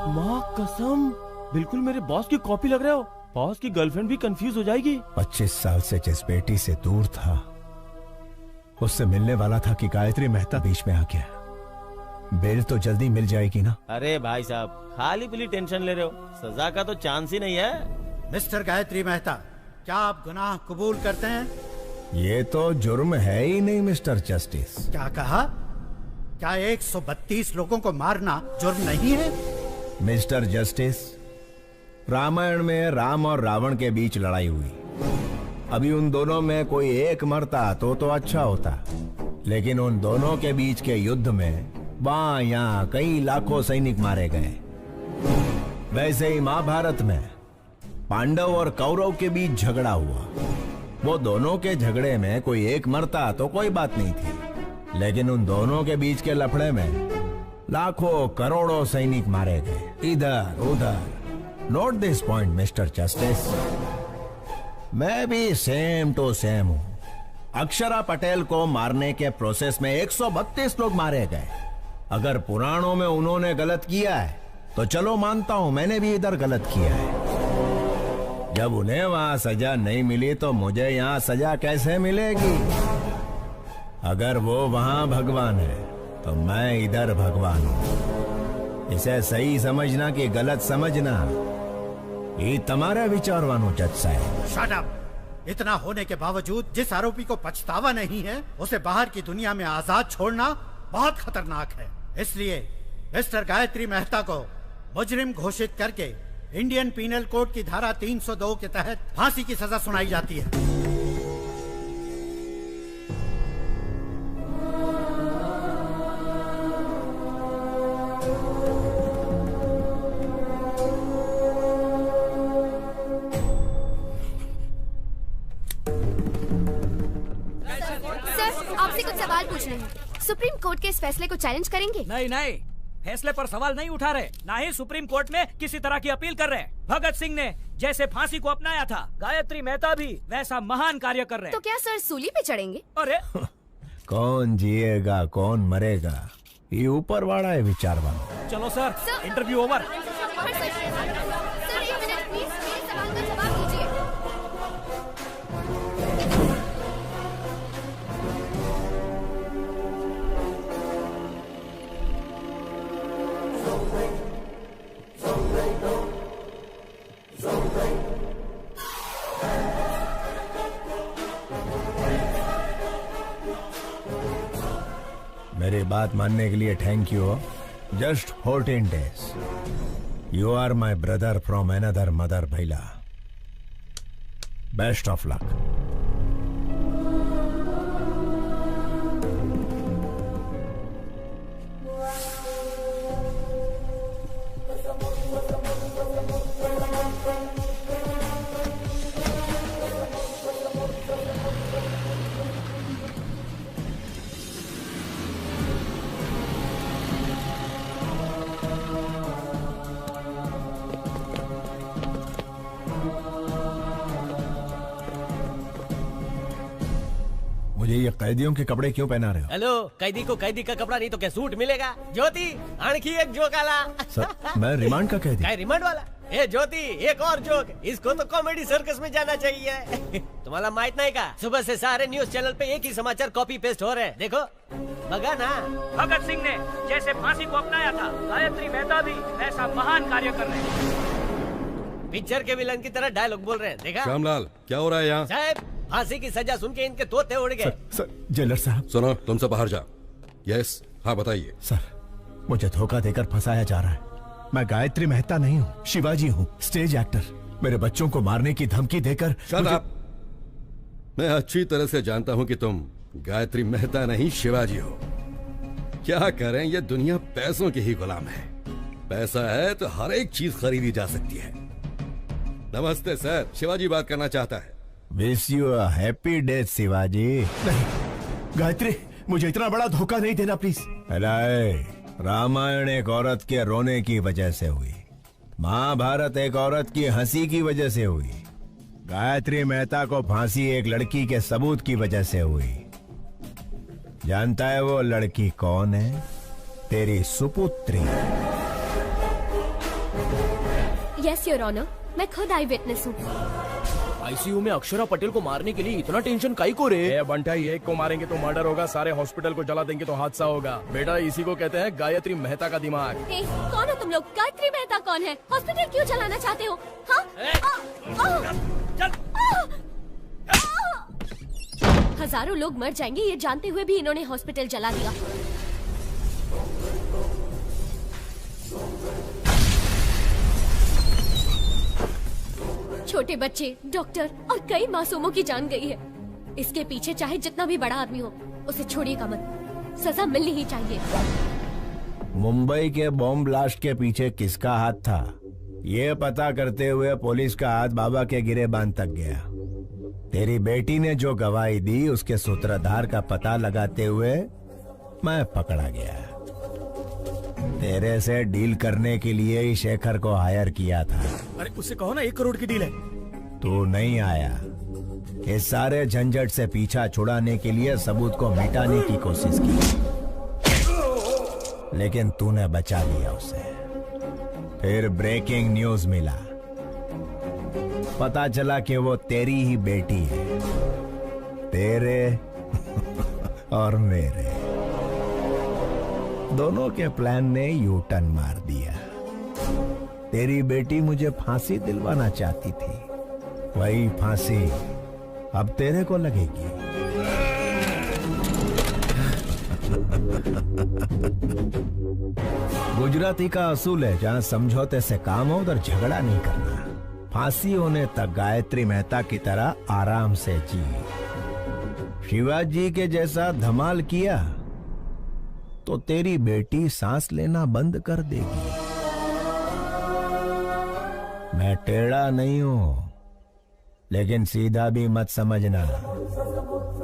माँ कसम, बिल्कुल मेरे बॉस की कॉपी लग रहे हो। बॉस की गर्लफ्रेंड भी कंफ्यूज हो जाएगी। 25 साल से जिस बेटी से दूर था, उससे मिलने वाला था कि गायत्री मेहता बीच में आ गया। बेल तो जल्दी मिल जाएगी ना? अरे भाई साहब, खाली पीली टेंशन ले रहे हो, सजा का तो चांस ही नहीं है। मिस्टर गायत्री मेहता, क्या आप गुनाह कबूल करते हैं? ये तो जुर्म है ही नहीं मिस्टर जस्टिस। क्या कहा? क्या 132 लोगों को मारना जुर्म नहीं है? मिस्टर जस्टिस, रामायण में राम और रावण के बीच लड़ाई हुई। अभी उन दोनों में कोई एक मरता तो अच्छा होता, लेकिन उन दोनों के बीच के युद्ध में वहां यहाँ कई लाखों सैनिक मारे गए। वैसे ही महाभारत में पांडव और कौरव के बीच झगड़ा हुआ। वो दोनों के झगड़े में कोई एक मरता तो कोई बात नहीं थी, लेकिन उन दोनों के बीच के लफड़े में लाखों करोड़ों सैनिक मारे गए इधर उधर। Note this point mister justice, मैं भी सेम टू सेम हूं। अक्षरा पटेल को मारने के प्रोसेस में 132 लोग मारे गए। अगर पुराणों में उन्होंने गलत किया है तो चलो मानता हूं मैंने भी इधर गलत किया है। जब उन्हें वहां सजा नहीं मिली तो मुझे यहाँ सजा कैसे मिलेगी? अगर वो वहां भगवान है तो मैं इधर भगवान हूं। इसे सही समझना कि गलत समझना ये तुम्हारा विचारवानो जज साहब। Shut up! इतना होने के बावजूद जिस आरोपी को पछतावा नहीं है, उसे बाहर की दुनिया में आजाद छोड़ना बहुत खतरनाक है। इसलिए मिस्टर गायत्री मेहता को मुजरिम घोषित करके इंडियन पीनल कोड की धारा 302 के तहत फांसी की सजा सुनाई जाती है। सर, आपसे कुछ सवाल पूछने हैं। सुप्रीम कोर्ट के इस फैसले को चैलेंज करेंगे? नहीं नहीं, फैसले पर सवाल नहीं उठा रहे, ना ही सुप्रीम कोर्ट में किसी तरह की अपील कर रहे। भगत सिंह ने जैसे फांसी को अपनाया था, गायत्री मेहता भी वैसा महान कार्य कर रहे। तो क्या सर सूली पे चढ़ेंगे? अरे कौन जिएगा कौन मरेगा ये ऊपर वाला है विचारवान। चलो सर, इंटरव्यू ओवर। सर एक मिनट प्लीज, मेरे सवाल का जवाब दीजिए। मेरी बात मानने के लिए thank you. Just 14 days। You are my brother from another mother भैला। Best of luck. मुझे ये कैदियों के कपड़े क्यों पहना रहे हो? हेलो, कैदी को कैदी का कपड़ा नहीं तो क्या सूट मिलेगा? ज्योति, आणखी एक जोक आला। सर, मैं रिमांड का कैदी। क्या रिमांड वाला? ए ज्योति, एक और जोक। इसको तो कॉमेडी सर्कस में जाना चाहिए। तुम्हारा माहित नहीं का? सुबह से सारे न्यूज चैनल पे एक ही समाचार कॉपी पेस्ट हो रहे हैं। देखो बगा ना। भगत सिंह ने जैसे फांसी को अपनाया था, गायत्री मेहता भी वैसा महान कार्य कर रहे। पिक्चर के विलन की तरह डायलॉग बोल रहे हैं। देखा? श्यामलाल, क्या हो रहा है यहाँ? साहब, फांसी की सजा सुन के इनके तोते उड़ गए। सर, जेलर साहब। सुनो, तुम सब बाहर जाओ। यस, हाँ बताइए। सर, मुझे धोखा देकर फंसाया जा रहा है। मैं गायत्री मेहता नहीं हूँ, शिवाजी हूँ, स्टेज एक्टर। मेरे बच्चों को मारने की धमकी देकर मैं अच्छी तरह से जानता हूँ कि तुम गायत्री मेहता नहीं शिवाजी हो। क्या करें, ये दुनिया पैसों की ही गुलाम है। पैसा है तो हर एक चीज खरीदी जा सकती है। नमस्ते सर, शिवाजी बात करना चाहता है। Wish you a happy death Shivaji. नहीं गायत्री, मुझे इतना बड़ा धोखा नहीं देना प्लीज। रामायण एक औरत के रोने की वजह से हुई, महाभारत एक औरत की हंसी की वजह से हुई, गायत्री मेहता को फांसी एक लड़की के सबूत की वजह से हुई। जानता है वो लड़की कौन है? तेरी सुपुत्री। यस योर ऑनर, मैं खुद आई विटनेस हूँ। आईसीयू में अक्षरा पटेल को मारने के लिए इतना टेंशन काई को रे? बंटा, एक को मारेंगे तो मर्डर होगा, सारे हॉस्पिटल को जला देंगे तो हादसा होगा। बेटा, इसी को कहते हैं गायत्री मेहता का दिमाग। कौन हो तुम लोग? गायत्री मेहता कौन है? हॉस्पिटल क्यों जलाना चाहते हो? हजारों लोग मर जाएंगे ये जानते हुए भी इन्होंने हॉस्पिटल जला दिया। छोटे बच्चे, डॉक्टर और कई मासूमों की जान गई है। इसके पीछे चाहे जितना भी बड़ा आदमी हो, उसे छोड़िएगा मत, सजा मिलनी ही चाहिए। मुंबई के बॉम्ब ब्लास्ट के पीछे किसका हाथ था, ये पता करते हुए पुलिस का हाथ बाबा के गिरेबान तक गया। तेरी बेटी ने जो गवाही दी उसके सूत्रधार का पता लगाते हुए मैं पकड़ा गया। तेरे से डील करने के लिए ही शेखर को हायर किया था। अरे उससे कहो ना 1 करोड़ की डील है। तू नहीं आया। इस सारे झंझट से पीछा छुड़ाने के लिए सबूत को मिटाने की कोशिश की, लेकिन तूने बचा लिया उसे। फिर ब्रेकिंग न्यूज मिला, पता चला कि वो तेरी ही बेटी है, तेरे और मेरे दोनों के प्लान ने यू टर्न मार दिया। तेरी बेटी मुझे फांसी दिलवाना चाहती थी, वही फांसी अब तेरे को लगेगी। गुजराती का असूल है, जहां समझौते से काम हो उधर झगड़ा नहीं करना। फांसी होने तक गायत्री मेहता की तरह आराम से जी। शिवाजी के जैसा धमाल किया तो तेरी बेटी सांस लेना बंद कर देगी। मैं टेढ़ा नहीं हूं, लेकिन सीधा भी मत समझना।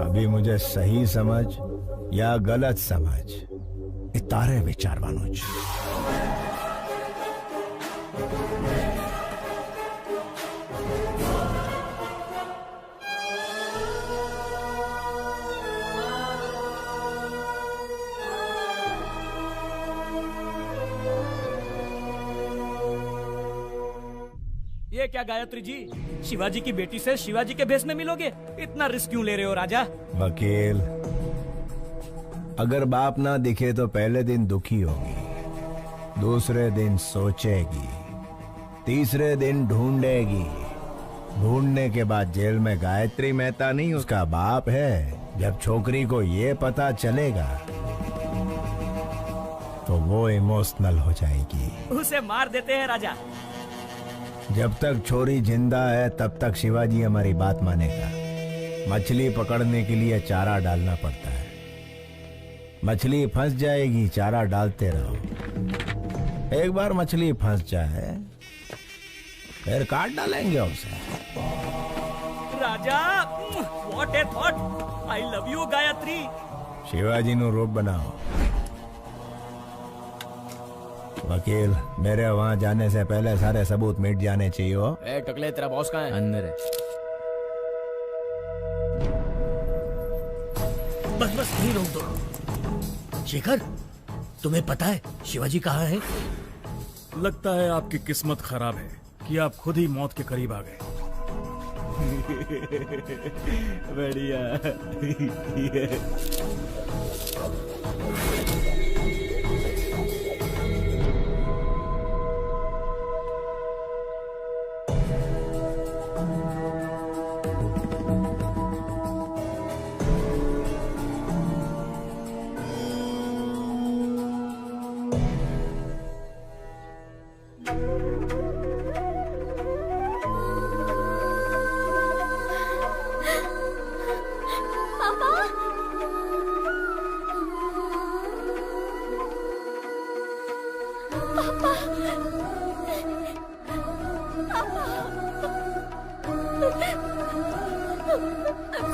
अभी मुझे सही समझ या गलत समझ, इतारे विचार वानुज। ये क्या गायत्री जी, शिवाजी की बेटी से शिवाजी के भेस में मिलोगे? इतना रिस्क क्यों ले रहे हो राजा? वकील, अगर बाप ना दिखे तो पहले दिन दुखी होगी, दूसरे दिन सोचेगी, तीसरे दिन ढूंढेगी, ढूंढने के बाद जेल में गायत्री मेहता नहीं उसका बाप है। जब छोकरी को ये पता चलेगा तो वो इमोशनल हो जाएगी। उसे मार देते हैं राजा। जब तक छोरी जिंदा है तब तक शिवाजी हमारी बात मानेगा। मछली पकड़ने के लिए चारा डालना पड़ता है। मछली फंस जाएगी, चारा डालते रहो। एक बार मछली फंस जाए फिर काट डालेंगे उसे। Raja, what a thought. I love you Gayatri. Shivaji नु रूप बनाओ। वकील, मेरे वहां जाने से पहले सारे सबूत मिट जाने चाहिए। हो ए टकले, तेरा बॉस कहाँ है? अंदर है। बस बस नहीं रोक दो। शेखर, तुम्हें पता है शिवाजी कहाँ है? लगता है आपकी किस्मत खराब है कि आप खुद ही मौत के करीब आ गए। बढ़िया।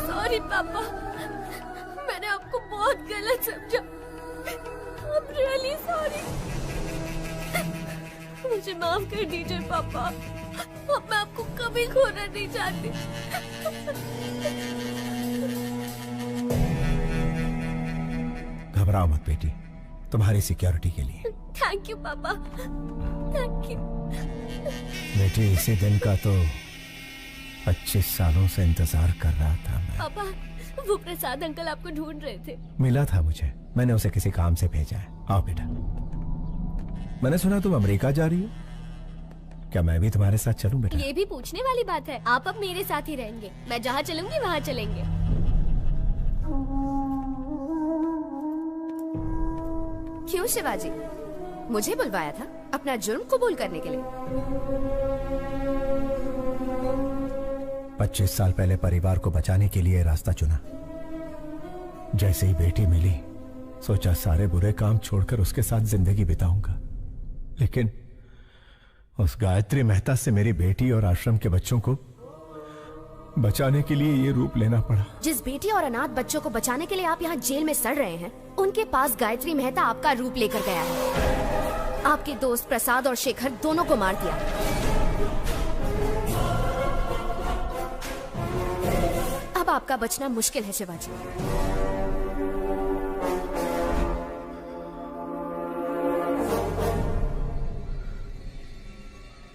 सॉरी पापा, मैंने आपको बहुत गलत समझा। I'm really sorry। मुझे माफ कर दीजिए पापा, अब मैं आपको कभी खोना नहीं चाहती। घबराओ मत बेटी, तुम्हारी सिक्योरिटी के लिए। थैंक यू पापा, थैंक यू। बेटी, इसी दिन का तो 25 सालों से इंतजार कर रहा था मैं। पापा, वो प्रसाद अंकल आपको ढूंढ रहे थे। मिला था मुझे, मैंने उसे किसी काम से भेजा है। आओ बेटा। मैंने सुना तुम अमेरिका जा रही हो, क्या मैं भी तुम्हारे साथ चलूं बेटा? ये भी पूछने वाली बात है। आप अब मेरे साथ ही रहेंगे, मैं जहाँ चलूंगी वहाँ चलेंगे। क्यों शिवाजी, मुझे बुलवाया था अपना जुर्म कबूल करने के लिए? 25 साल पहले परिवार को बचाने के लिए रास्ता चुना। जैसे ही बेटी मिली, सोचा सारे बुरे काम छोड़कर उसके साथ जिंदगी बिताऊंगा। लेकिन उस गायत्री मेहता से मेरी बेटी और आश्रम के बच्चों को बचाने के लिए ये रूप लेना पड़ा। जिस बेटी और अनाथ बच्चों को बचाने के लिए आप यहाँ जेल में सड़ रहे हैं, उनके पास गायत्री मेहता आपका रूप लेकर गया है। आपके दोस्त प्रसाद और शेखर दोनों को मार दिया। अब आपका बचना मुश्किल है शिवाजी।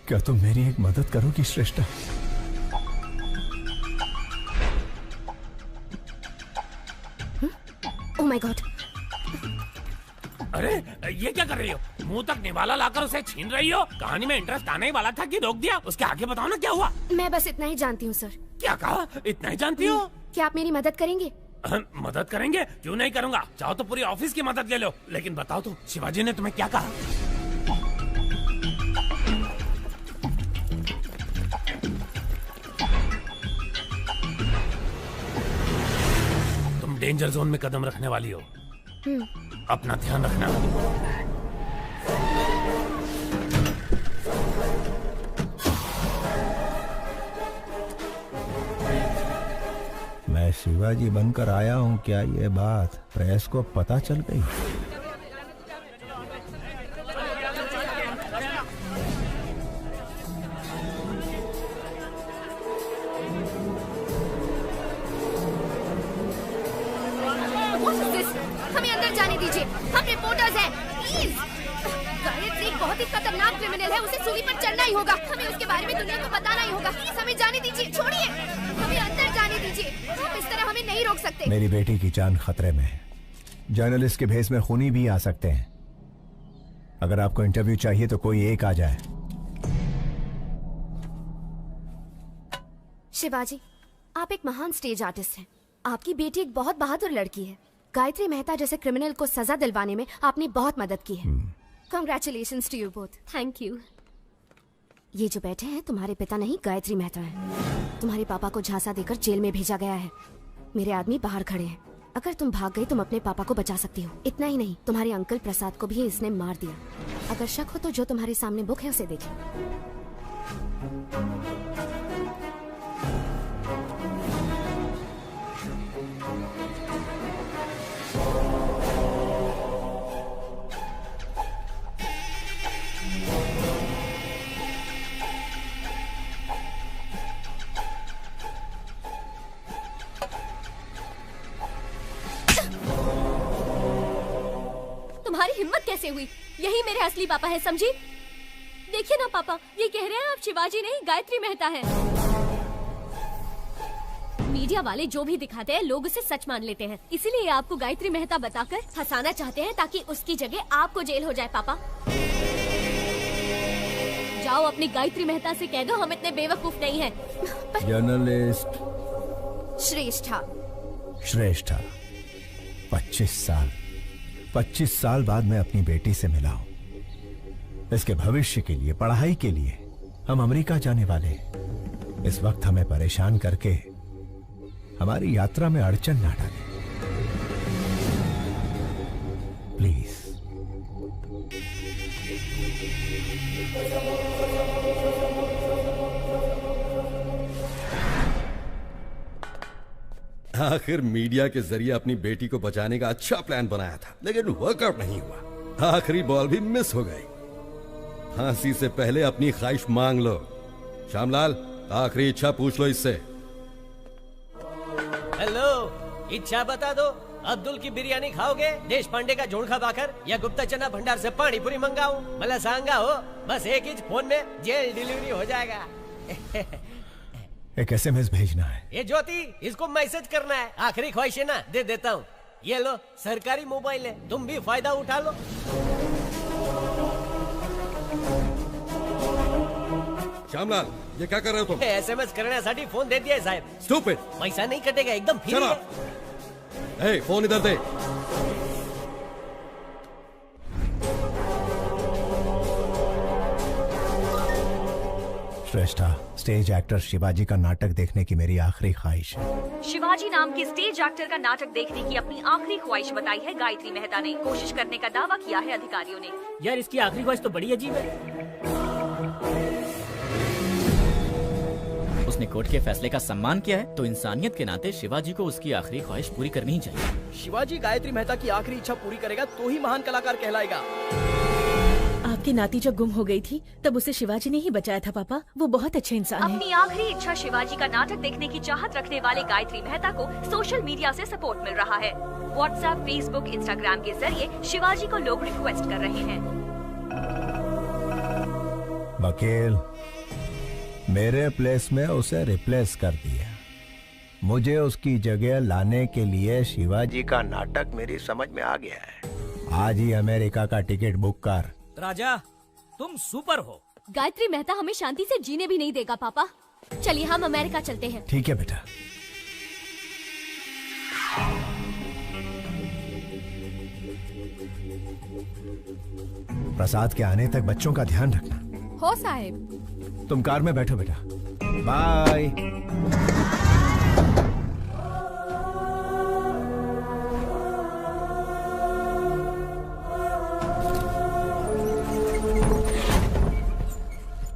क्या तुम मेरी एक मदद करोगी श्रेष्ठा? Oh my God! अरे ये क्या कर रही हो? मुंह तक निवाला लाकर उसे छीन रही हो? कहानी में इंटरेस्ट आने ही वाला था कि रोक दिया? उसके आगे बताओ ना क्या हुआ। मैं बस इतना ही जानती हूँ सर। क्या कहा? इतना ही जानती हो? क्या आप मेरी मदद करेंगे? मदद करेंगे? क्यों नहीं करूँगा। चाहो तो पूरी ऑफिस की मदद ले लो। लेकिन बताओ तो शिवाजी ने तुम्हें क्या कहा? तुम डेंजर जोन में कदम रखने वाली हो, अपना ध्यान रखना। मैं शिवाजी बनकर आया हूँ, क्या ये बात प्रेस को पता चल गई? हमें अंदर जाने दीजिए, हम रिपोर्टर्स हैं, प्लीज। गायत्री एक बहुत ही खतरनाक क्रिमिनल है, उसे सूली पर चढ़ना ही होगा। हमें उसके बारे में दुनिया को बताना ही होगा। प्लीज हमें जाने दीजिए, छोड़िए, हमें अंदर जाने दीजिए। आप इस तरह हमें नहीं रोक सकते। मेरी बेटी की जान खतरे में है। जर्नलिस्ट के भेस में खूनी भी आ सकते हैं। अगर आपको इंटरव्यू चाहिए तो कोई एक आ जाए। शिवाजी, आप एक महान स्टेज आर्टिस्ट हैं। आपकी बेटी एक बहुत बहादुर लड़की है। गायत्री मेहता जैसे क्रिमिनल को सजा दिलवाने में आपने बहुत मदद की है। Congratulations to you both. Thank you. ये जो बैठे हैं तुम्हारे पिता नहीं, गायत्री मेहता हैं। तुम्हारे पापा को झांसा देकर जेल में भेजा गया है। मेरे आदमी बाहर खड़े हैं। अगर तुम भाग गई तुम अपने पापा को बचा सकती हो। इतना ही नहीं, तुम्हारे अंकल प्रसाद को भी इसने मार दिया। अगर शक हो तो जो तुम्हारे सामने बुक है उसे देखिए। तुम्हारी हिम्मत कैसे हुई? यही मेरे असली पापा है, समझी? देखिए ना पापा, ये कह रहे हैं आप शिवाजी नहीं गायत्री मेहता है। मीडिया वाले जो भी दिखाते हैं लोग उसे सच मान लेते हैं, इसीलिए आपको गायत्री मेहता बताकर फंसाना चाहते हैं ताकि उसकी जगह आपको जेल हो जाए। पापा जाओ अपनी गायत्री मेहता से कह दो हम इतने बेवकूफ नहीं हैं। जर्नलिस्ट श्रेष्ठा 25 साल बाद मैं अपनी बेटी से मिला हूं। इसके भविष्य के लिए, पढ़ाई के लिए हम अमेरिका जाने वाले हैं। इस वक्त हमें परेशान करके हमारी यात्रा में अड़चन ना डालें प्लीज। आखिर मीडिया के जरिए अपनी बेटी को बचाने का अच्छा प्लान बनाया था, लेकिन वर्कआउट नहीं हुआ। आखिरी बॉल भी मिस हो गई। फांसी से पहले अपनी ख्वाहिश मांग लो। श्यामलाल, आखिरी इच्छा पूछ लो इससे। हेलो, इच्छा बता दो। अब्दुल की बिरयानी खाओगे, देश पांडे का जोड़खा खाकर, या गुप्ता चना भंडार से पानी पूरी मंगाऊं? मला सांगा हो, बस एक ही फोन में जेल डिलीवरी हो जाएगा। एक SMS भेजना है। ये ज्योति, इसको मैसेज करना है। आखिरी ख्वाहिश है ना, दे देता हूँ। ये लो, सरकारी मोबाइल है, तुम भी फायदा उठा लो। श्यामलाल, ये क्या कर रहे हो तुम? SMS करण्यासाठी फोन दे दिया साहेब। Stupid! पैसा नहीं कटेगा, एकदम फ्री है। ए, फोन इधर दे। श्रेष्ठा, स्टेज एक्टर शिवाजी का नाटक देखने की मेरी आखिरी ख्वाहिश है। शिवाजी नाम के स्टेज एक्टर का नाटक देखने की अपनी आखिरी ख्वाहिश बताई है गायत्री मेहता ने। कोशिश करने का दावा किया है अधिकारियों ने। यार, इसकी आखिरी ख्वाहिश तो बड़ी अजीब है। उसने कोर्ट के फैसले का सम्मान किया है, तो इंसानियत के नाते शिवाजी को उसकी आखिरी ख्वाहिश पूरी करनी ही चाहिए। शिवाजी गायत्री मेहता की आखिरी इच्छा पूरी करेगा तो ही महान कलाकार कहलाएगा। आपकी नाती जब गुम हो गई थी तब उसे शिवाजी ने ही बचाया था पापा। वो बहुत अच्छे इंसान हैं। अपनी आखिरी इच्छा शिवाजी का नाटक देखने की चाहत रखने वाले गायत्री मेहता को सोशल मीडिया से सपोर्ट मिल रहा है। व्हाट्सएप, फेसबुक, इंस्टाग्राम के जरिए शिवाजी को लोग रिक्वेस्ट कर रहे हैं। वकील, मेरे प्लेस में उसे रिप्लेस कर दिया। मुझे उसकी जगह लाने के लिए शिवाजी का नाटक मेरी समझ में आ गया है। आज ही अमेरिका का टिकट बुक कर। राजा, तुम सुपर हो। गायत्री मेहता हमें शांति से जीने भी नहीं देगा पापा। चलिए हम अमेरिका चलते हैं। ठीक है बेटा। प्रसाद के आने तक बच्चों का ध्यान रखना। हो साहेब। तुम कार में बैठो बेटा। बाय।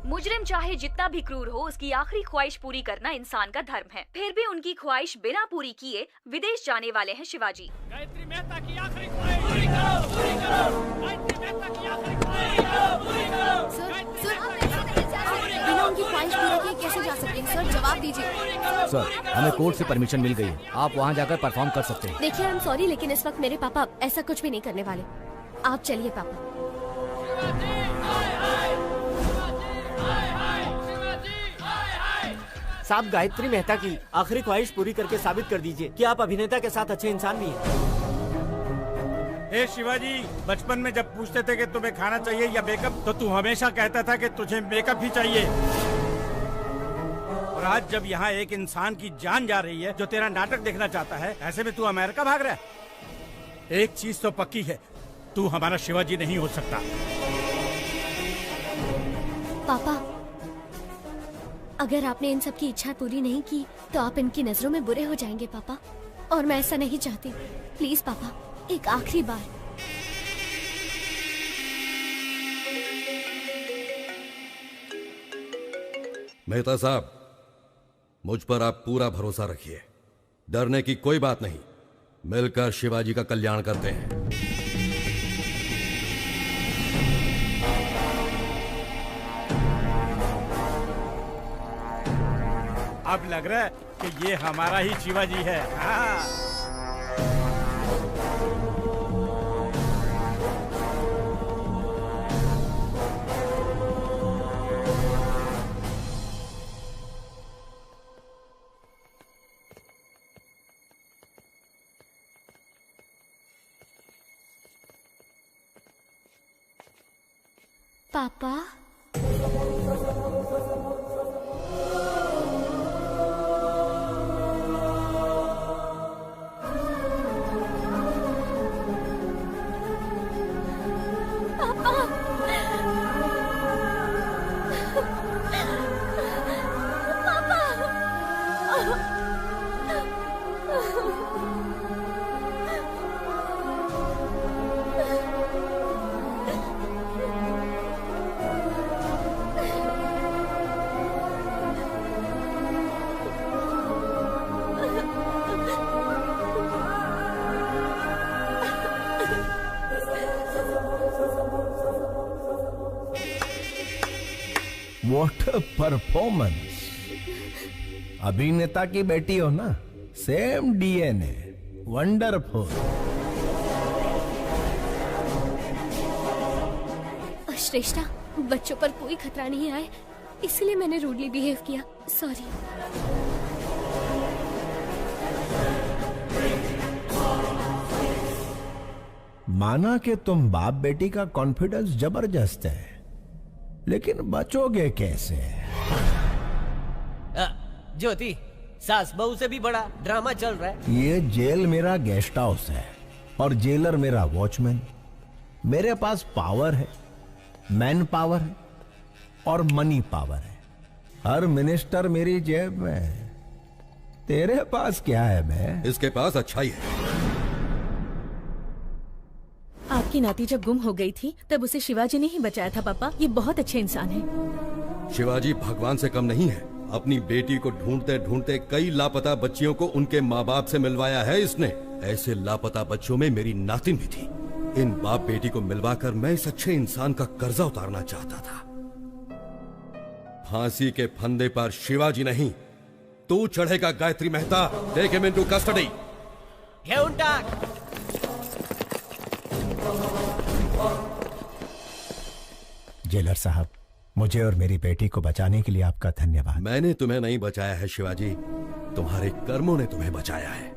मुजरिम चाहे जितना भी क्रूर हो, उसकी आखिरी ख्वाहिश पूरी करना इंसान का धर्म है। फिर भी उनकी ख्वाहिश बिना पूरी किए विदेश जाने वाले हैं शिवाजी। गायत्री मेहता की आखिरी ख्वाहिश पूरी करो, पूरी करो। गायत्री मेहता की आखिरी ख्वाहिश पूरी करो, पूरी करो। बिना उनकी ख्वाहिश पूरी किए कैसे जा सकते हैं सर? जवाब दीजिए। सर, हमें कोर्ट से परमिशन मिल गई है, आप वहाँ जाकर परफॉर्म कर सकते हैं। देखिए, आई एम सॉरी, लेकिन इस वक्त मेरे पापा ऐसा कुछ भी नहीं करने वाले। आप चलिए पापा। साहब, गायत्री मेहता की आखिरी ख्वाहिश पूरी करके साबित कर दीजिए कि आप अभिनेता के साथ अच्छे इंसान भी हैं। ए शिवाजी, बचपन में जब पूछते थे कि तुम्हें खाना चाहिए या मेकअप, तो तू हमेशा कहता था कि तुझे मेकअप ही चाहिए। और आज जब यहाँ एक इंसान की जान जा रही है जो तेरा नाटक देखना चाहता है, ऐसे में तू अमेरिका भाग रहा है। एक चीज तो पक्की है, तू हमारा शिवाजी नहीं हो सकता। पापा, अगर आपने इन सब की इच्छा पूरी नहीं की तो आप इनकी नजरों में बुरे हो जाएंगे पापा, और मैं ऐसा नहीं चाहती। प्लीज पापा, एक आखिरी बार। मेहता साहब, मुझ पर आप पूरा भरोसा रखिए। डरने की कोई बात नहीं, मिलकर शिवाजी का कल्याण करते हैं। अब लग रहा है कि ये हमारा ही शिवाजी है। हाँ। पापा, What a performance! अभिनेता की बेटी हो ना, सेम DNA। वंडरफुल। श्रेष्ठा, बच्चों पर कोई खतरा नहीं आए, इसलिए मैंने रूडली बिहेव किया। सॉरी। माना कि तुम बाप बेटी का कॉन्फिडेंस जबरदस्त है, लेकिन बचोगे कैसे? ज्योति, सास बहू से भी बड़ा ड्रामा चल रहा है। ये जेल मेरा गेस्ट हाउस है और जेलर मेरा वॉचमैन। मेरे पास पावर है, मैन पावर है और मनी पावर है। हर मिनिस्टर मेरी जेब में है। तेरे पास क्या है बे? इसके पास अच्छाई है। आपकी नाती जब गुम हो गई थी तब उसे शिवाजी ने ही बचाया था पापा। ये बहुत अच्छे इंसान है। शिवाजी भगवान से कम नहीं है। अपनी बेटी को ढूंढते ढूंढते कई लापता बच्चियों को उनके माँ बाप से मिलवाया है इसने। ऐसे लापता बच्चों में मेरी नातिन भी थी। इन बाप बेटी को मिलवाकर मैं इस अच्छे इंसान का कर्जा उतारना चाहता था। फांसी के फंदे पर शिवाजी नहीं, तू चढ़ेगा Gayatri Mehta. Take him into custody. घेऊन टाक। जेलर साहब, मुझे और मेरी बेटी को बचाने के लिए आपका धन्यवाद। मैंने तुम्हें नहीं बचाया है शिवाजी, तुम्हारे कर्मों ने तुम्हें बचाया है।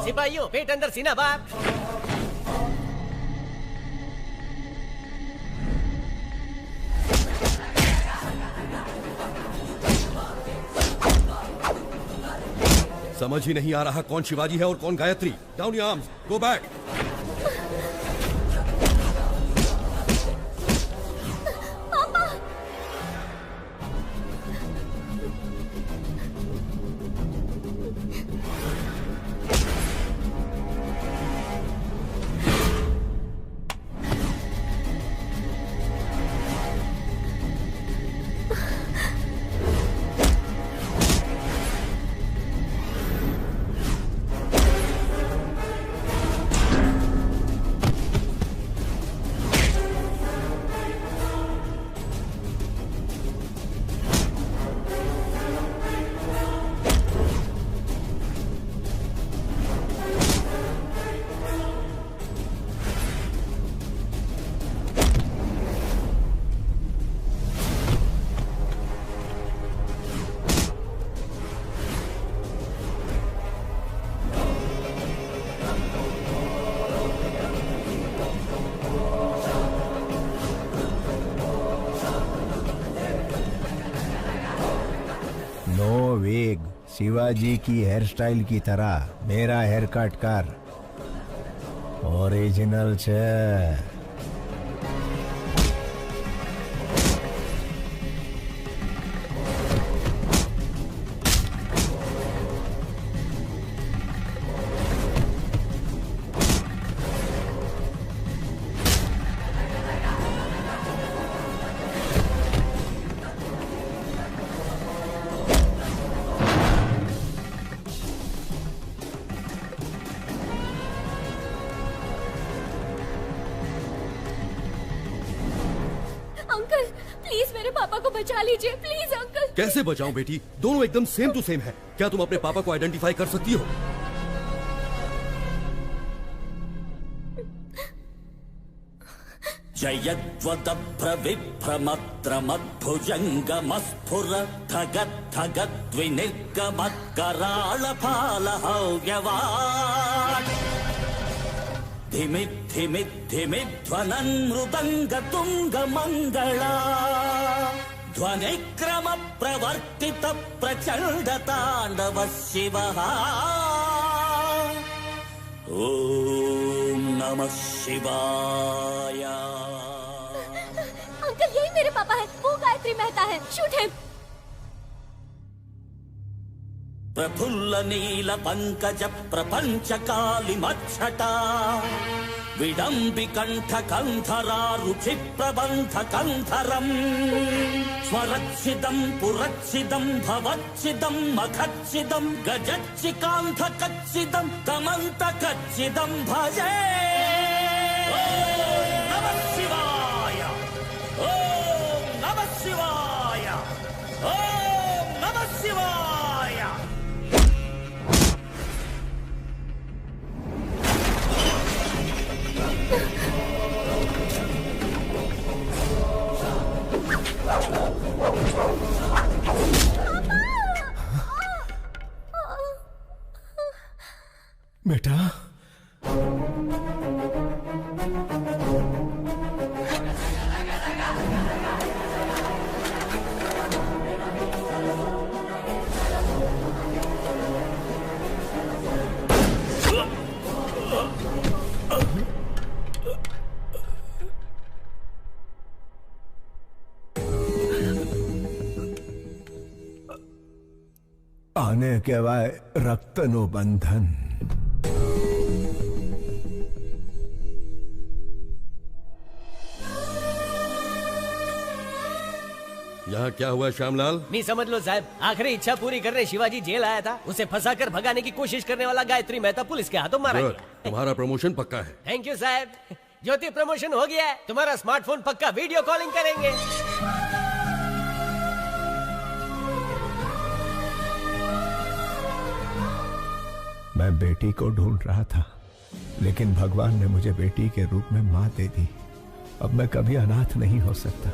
सिपाहियों, पेट अंदर सीना बाहर। समझ ही नहीं आ रहा कौन शिवाजी है और कौन Gayatri. Down your arms, go back. Shivaji की हेयर स्टाइल की तरह मेरा हेयर कट कर। ओरिजिनल छे। Please uncle. कैसे बचाऊं बेटी? दोनों एकदम सेम टू सेम है। क्या तुम अपने पापा को आइडेंटिफाई कर सकती हो? ध्वनिक्रम प्रवर्तित प्रचंड तांडव शिवः। ओम नमः शिवाय। अंकल यही मेरे पापा है, वो गायत्री मेहता है। Shoot him. प्रफुल्ल नील पंकज प्रपंच काली मच्छटा विडम्बिकंठ कंधरा रुचि प्रबंध कंधरम स्वरच्छिदं पुरच्छिदं भवच्छिदं मखच्छिदं गजच्चिकांध कच्छिदं तमंत कच्छिदं भजे। ओम नमः शिवाय, ओम नमः शिवाय, ओम नमः शिवाय। बेटा, आने के बाद रक्तनु बंधन। यहाँ क्या हुआ श्यामलाल? नहीं समझ लो साहब, आखिरी इच्छा पूरी करने शिवाजी जेल आया था। उसे फंसाकर भगाने की कोशिश करने वाला गायत्री मेहता पुलिस के हाथों मारा गुड, गया। तुम्हारा प्रमोशन पक्का है। थैंक यू साहब। ज्योति प्रमोशन हो गया है। तुम्हारा स्मार्टफोन पक्का वीडियो कॉलिंग करेंगे। मैं बेटी को ढूंढ रहा था, लेकिन भगवान ने मुझे बेटी के रूप में मां दे दी। अब मैं कभी अनाथ नहीं हो सकता।